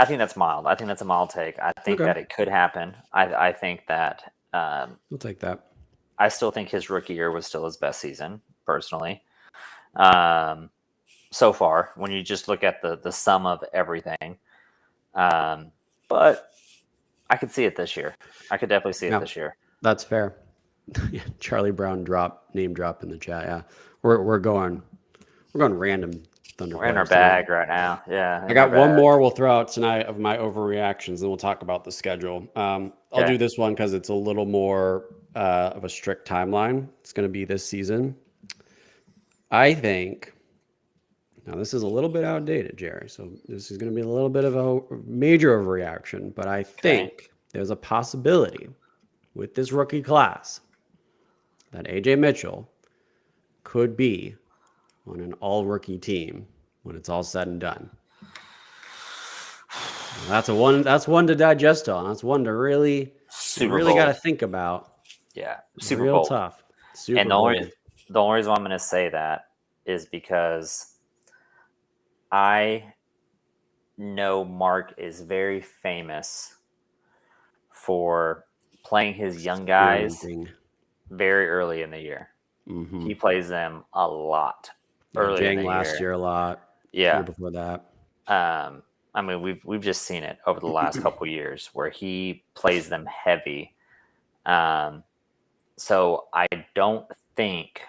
D: think that's mild. I think that's a mild take. I think that it could happen. I think that
C: we'll take that.
D: I still think his rookie year was still his best season, personally. So far, when you just look at the sum of everything. But I could see it this year. I could definitely see it this year.
C: That's fair. Charlie Brown name drop in the chat. Yeah, we're going random Thunder.
D: We're in our bag right now. Yeah,
C: I got one more we'll throw out tonight of my overreactions, and we'll talk about the schedule. I'll do this one because it's a little more of a strict timeline. It's going to be this season. I think. Now, this is a little bit outdated, Jerry, so this is going to be a little bit of a major overreaction, but I think there's a possibility with this rookie class that A.J. Mitchell could be on an all-rookie team when it's all said and done. That's one to digest on. That's one to really got to think about.
D: Yeah, super
C: real
D: bold.
C: Tough.
D: And the only reason I'm going to say that is because I know Mark is very famous for playing his young guys very early in the year. Mm-hmm. He plays them a lot early in the year.
C: Last year a lot.
D: Yeah.
C: Year before that.
D: I mean, we've just seen it over the last couple years where he plays them heavy. So I don't think.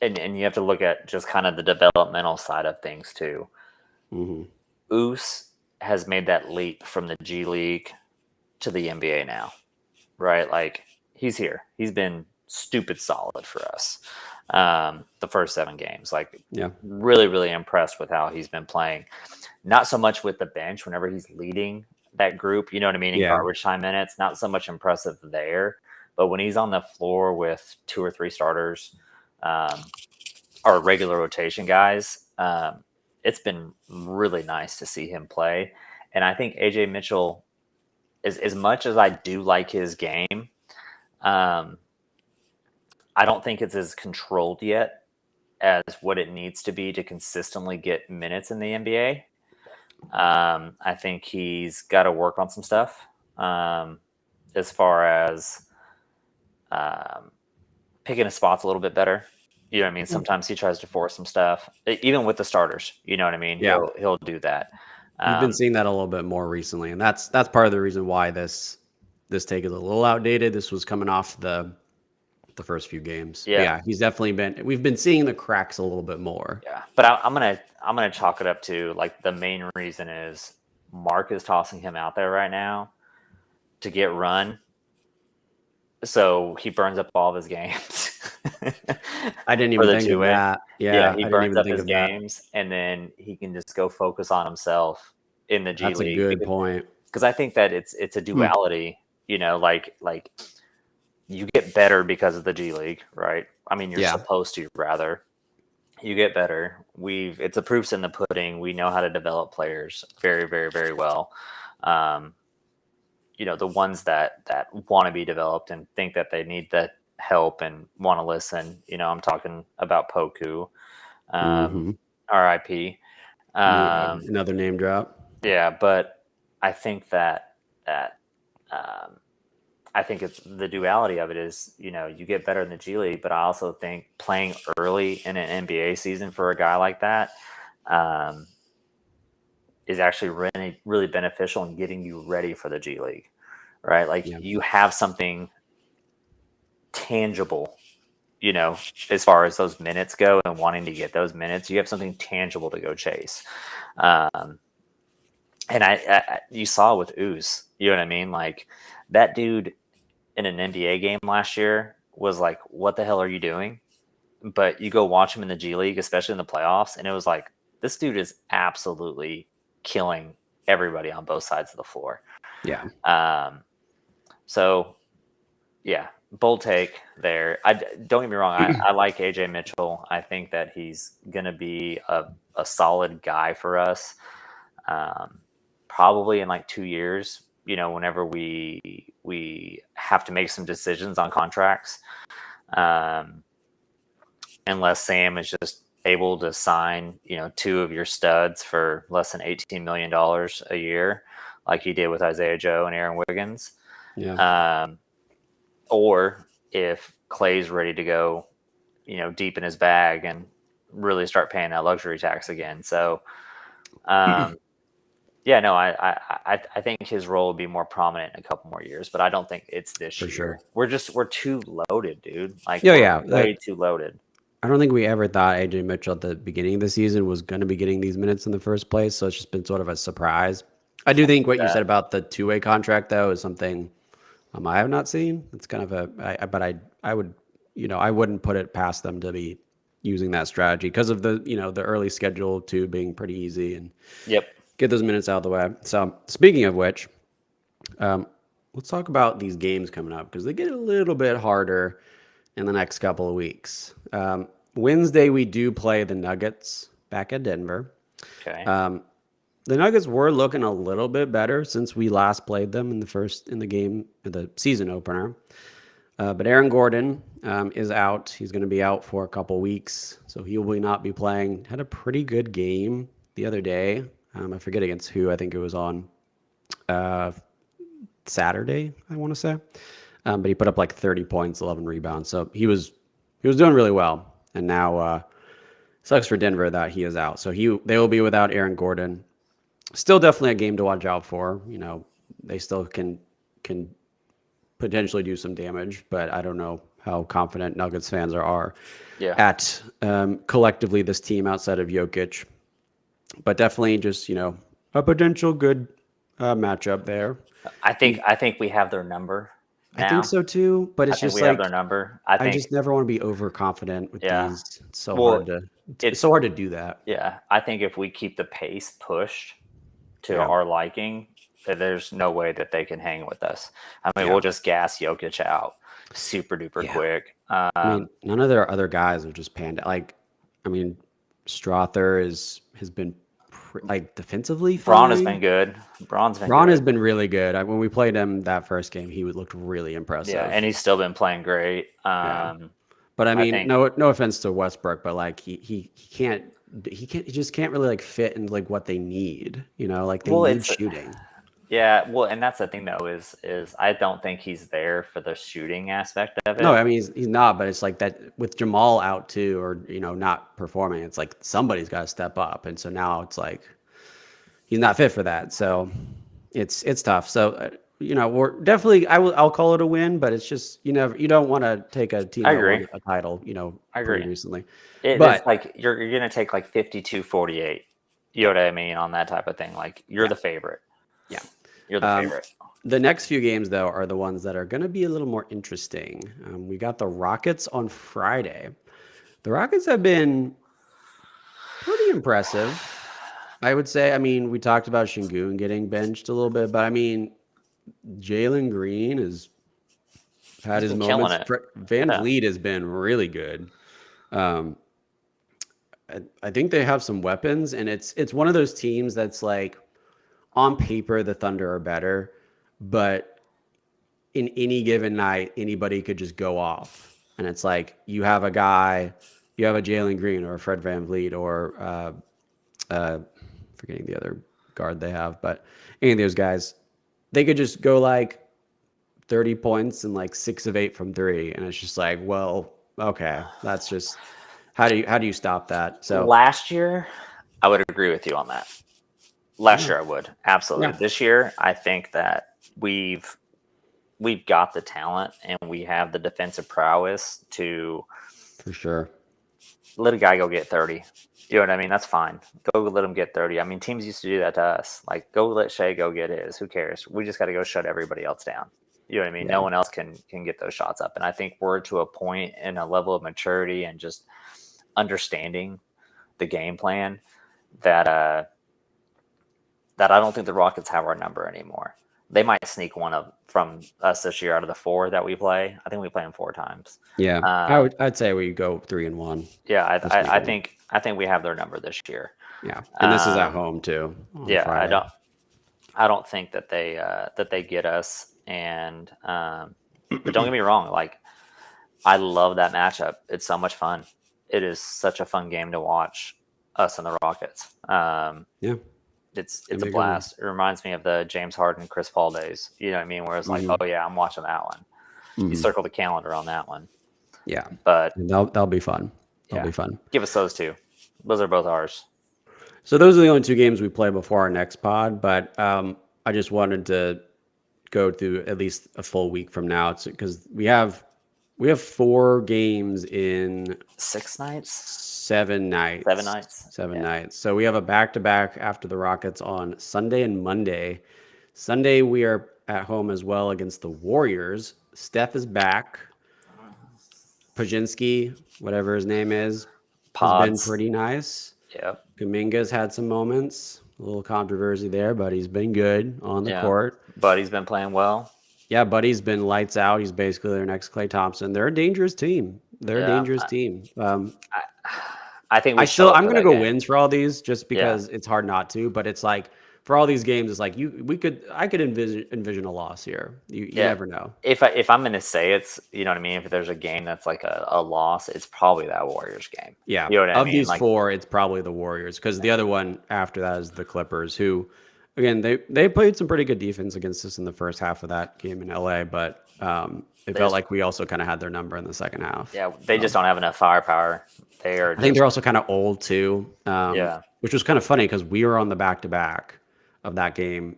D: And you have to look at just kind of the developmental side of things too. Mm-hmm. Oos has made that leap from the G League to the NBA now, right? Like he's here. He's been stupid solid for us the first 7 games. Like really, really impressed with how he's been playing. Not so much with the bench whenever he's leading that group, you know what I mean? In garbage time minutes, not so much impressive there. But when he's on the floor with 2 or 3 starters, our regular rotation guys, it's been really nice to see him play. And I think AJ Mitchell, as much as I do like his game, I don't think it's as controlled yet as what it needs to be to consistently get minutes in the NBA. I think he's got to work on some stuff as far as picking his spots a little bit better. You know what I mean? Sometimes he tries to force some stuff, even with the starters. You know what I mean?
C: Yeah.
D: He'll do that.
C: We've been seeing that a little bit more recently, and that's part of the reason why this take is a little outdated. This was coming off the first few games. Yeah, he's definitely we've been seeing the cracks a little bit more.
D: Yeah, but I'm gonna chalk it up to like the main reason is Mark is tossing him out there right now to get run, so he burns up all of his games.
C: I didn't even think of that.
D: Yeah, he burns up his games, and then he can just go focus on himself in the G League.
C: That's a good point.
D: Because I think that it's a duality. You know, like you get better because of the G League, right? I mean, you're supposed to, rather. You get better. It's a proof's in the pudding. We know how to develop players very, very, very well. You know, the ones that want to be developed and think that they need the help and want to listen. You know, I'm talking about Poku, RIP.
C: Another name drop.
D: Yeah, but I think that I think it's the duality of it is, you get better in the G League, but I also think playing early in an NBA season for a guy like that is actually really, really beneficial in getting you ready for the G League, right? Like you have something tangible, as far as those minutes go and wanting to get those minutes, you have something tangible to go chase. And you saw with Ooze, you know what I mean? Like that dude in an NBA game last year was like, what the hell are you doing? But you go watch him in the G League, especially in the playoffs, and it was like, this dude is absolutely killing everybody on both sides of the floor.
C: Yeah.
D: So, yeah, bold take there. Don't get me wrong. I like AJ Mitchell. I think that he's going to be a solid guy for us. Probably in like 2 years, whenever we have to make some decisions on contracts. Unless Sam is just able to sign, 2 of your studs for less than $18 million a year, like he did with Isaiah Joe and Aaron Wiggins.
C: Yeah.
D: Or if Clay's ready to go, deep in his bag and really start paying that luxury tax again. So, yeah, no, I think his role will be more prominent in a couple more years, but I don't think it's this
C: For
D: year.
C: sure.
D: We're too loaded, dude. Like, way too loaded.
C: I don't think we ever thought AJ Mitchell at the beginning of the season was going to be getting these minutes in the first place. So it's just been sort of a surprise. I do think what you said about the 2-way contract, though, is something I have not seen. It's kind of I would, I wouldn't put it past them to be using that strategy because of the, the early schedule too being pretty easy and get those minutes out of the way. So speaking of which, let's talk about these games coming up because they get a little bit harder in the next couple of weeks. Wednesday, we do play the Nuggets back at Denver.
D: Okay.
C: The Nuggets were looking a little bit better since we last played them in the season opener. But Aaron Gordon is out. He's going to be out for a couple weeks, so he will not be playing. Had a pretty good game the other day. I forget against who. I think it was on Saturday, I want to say. But he put up like 30 points, 11 rebounds. So he was doing really well. And now sucks for Denver that he is out. So they will be without Aaron Gordon. Still definitely a game to watch out for. They still can potentially do some damage, but I don't know how confident Nuggets fans are at collectively this team outside of Jokic. But definitely just, a potential good matchup there.
D: I think we have their number. Now.
C: I think so too, but it's just
D: we
C: like
D: have their number. I
C: just never want to be overconfident with these. It's so hard to do that.
D: Yeah, I think if we keep the pace pushed to our liking, there's no way that they can hang with us. I mean, we'll just gas Jokic out super duper quick.
C: None of their other guys have just panned out. Like, Strother has been defensively fine.
D: Braun has been good. Braun
C: has been really good. When we played him that first game, he looked really impressive.
D: Yeah, and he's still been playing great.
C: But no offense to Westbrook, but he just can't really fit into what they need. They need shooting.
D: Yeah, well, and that's the thing though is I don't think he's there for the shooting aspect of it.
C: No, he's not, but it's like that with Jamal out too, or not performing. It's like somebody's got to step up, and so now it's like he's not fit for that. So it's tough. So we're definitely I'll call it a win, but it's just you don't want to take a team that won a title.
D: I agree.
C: Pretty recently,
D: but it's like you're gonna take 52-48. You know what I mean on that type of thing. Like you're the favorite.
C: Yeah.
D: You're the favorite.
C: The next few games, though, are the ones that are going to be a little more interesting. We got the Rockets on Friday. The Rockets have been pretty impressive, I would say. We talked about Şengün getting benched a little bit, but Jalen Green has had his moments. Van Vliet has been really good. I think they have some weapons, and it's one of those teams that's like, on paper, the Thunder are better, but in any given night, anybody could just go off. And it's like you have a Jalen Green or a Fred VanVleet or forgetting the other guard they have, but any of those guys, they could just go like 30 points and like 6 of 8 from 3, and it's just like, well, okay, that's just how do you stop that? So
D: last year, I would agree with you on that. Last year, I would absolutely.
C: Yeah.
D: This year, I think that we've got the talent and we have the defensive prowess to,
C: for sure,
D: let a guy go get 30. You know what I mean? That's fine. Go let him get 30. I mean, teams used to do that to us. Like, go let Shea go get his. Who cares? We just got to go shut everybody else down. You know what I mean?
C: Yeah.
D: No one else can get those shots up. And I think we're to a point in a level of maturity and just understanding the game plan that that I don't think the Rockets have our number anymore. They might sneak one up from us this year out of the 4 that we play. I think we play them 4 times.
C: Yeah, I'd say we go 3-1.
D: Yeah, I think we have their number this year.
C: Yeah, and this is at home too.
D: Yeah,
C: Friday.
D: I don't think that they get us. And but don't get me wrong, like, I love that matchup. It's so much fun. It is such a fun game to watch, us and the Rockets.
C: Yeah.
D: It's a blast. It reminds me of the James Harden, Chris Paul days. You know what I mean? Where it's like, oh yeah, I'm watching that one. You circle the calendar on that one.
C: Yeah,
D: but
C: that'll be fun. That'll be fun.
D: Give us those 2. Those are both ours.
C: So those are the only 2 games we play before our next pod. But I just wanted to go through at least a full week from now, because we have 4 games in
D: 6 nights.
C: 7 nights.
D: 7 nights.
C: 7 nights. So we have a back-to-back after the Rockets on Sunday and Monday. Sunday, we are at home as well against the Warriors. Steph is back. Pajinski, whatever his name is, has been pretty nice.
D: Yep.
C: Kuminga's had some moments. A little controversy there, but he's been good on the court.
D: Buddy's been playing well.
C: Yeah, Buddy's been lights out. He's basically their next Klay Thompson. They're a dangerous team.
D: I think
C: I'm going to go wins for all these just because it's hard not to, but it's like for all these games, it's like I could envision a loss here. You never know.
D: If I'm going to say it's, you know what I mean? If there's a game that's like a loss, it's probably that Warriors game.
C: Yeah.
D: You know what I mean?
C: Of these 4, it's probably the Warriors, because the other one after that is the Clippers, who, again, they played some pretty good defense against us in the first half of that game in LA, but it felt like we also kind of had their number in the second half.
D: Yeah, they just don't have enough firepower.
C: I think they're also kind of old too. Which was kind of funny because we were on the back-to-back of that game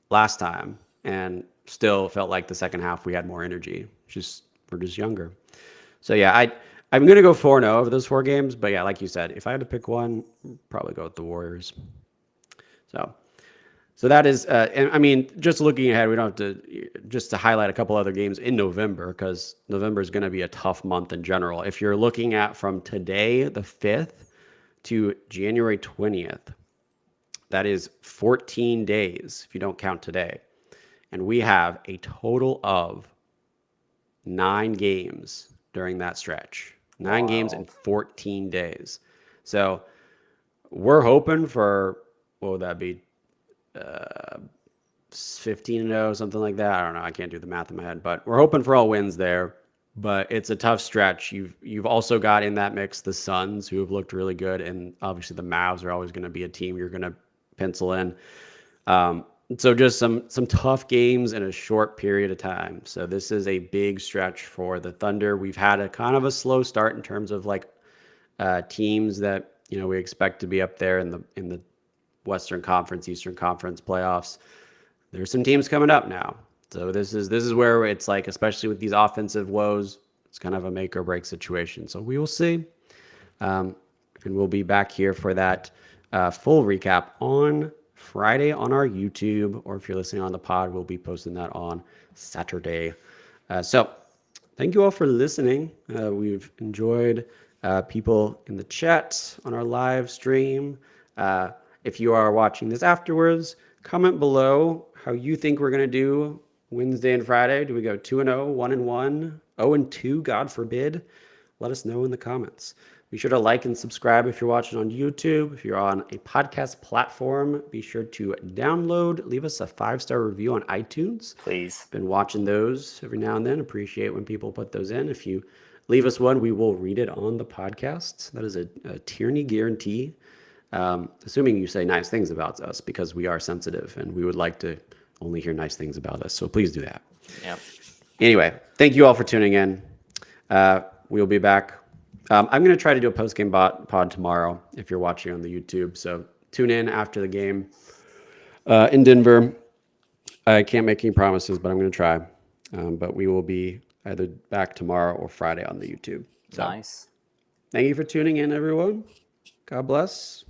C: last time, and still felt like the second half we had more energy. We're just younger. So yeah, I'm gonna go 4-0 over those 4 games. But yeah, like you said, if I had to pick one, probably go with the Warriors. So that is, and I mean, just looking ahead, we don't have to, just to highlight a couple other games in November, because November is going to be a tough month in general. If you're looking at from today, the 5th, to January 20th, that is 14 days, if you don't count today. And we have a total of 9 games during that stretch. 9 games in 14 days. So we're hoping for, what would that be? 15-0, something like that. I don't know. I can't do the math in my head, but we're hoping for all wins there. But it's a tough stretch. You've also got in that mix the Suns, who have looked really good, and obviously the Mavs are always going to be a team you're going to pencil in. So just some tough games in a short period of time. So this is a big stretch for the Thunder. We've had a kind of a slow start in terms of like teams that we expect to be up there in the Western Conference, Eastern Conference playoffs. There's some teams coming up now. So this is where it's like, especially with these offensive woes, it's kind of a make or break situation. So we will see. And we'll be back here for that full recap on Friday on our YouTube, or if you're listening on the pod, we'll be posting that on Saturday. So thank you all for listening. We've enjoyed people in the chat on our live stream. If you are watching this afterwards, comment below how you think we're going to do Wednesday and Friday. Do we go 2-0, 1-1, 0-2, God forbid? Let us know in the comments. Be sure to like and subscribe if you're watching on YouTube. If you're on a podcast platform, be sure to download, leave us a 5-star review on iTunes.
D: Please.
C: Been watching those every now and then. Appreciate when people put those in. If you leave us one, we will read it on the podcast. That is a Tierney guarantee. assuming you say nice things about us, because we are sensitive and we would like to only hear nice things about us. So please do that.
D: Yep.
C: Anyway, thank you all for tuning in. We'll be back. I'm going to try to do a post-game pod tomorrow if you're watching on the YouTube. So tune in after the game in Denver. I can't make any promises, but I'm going to try. But we will be either back tomorrow or Friday on the YouTube. So,
D: nice.
C: Thank you for tuning in, everyone. God bless.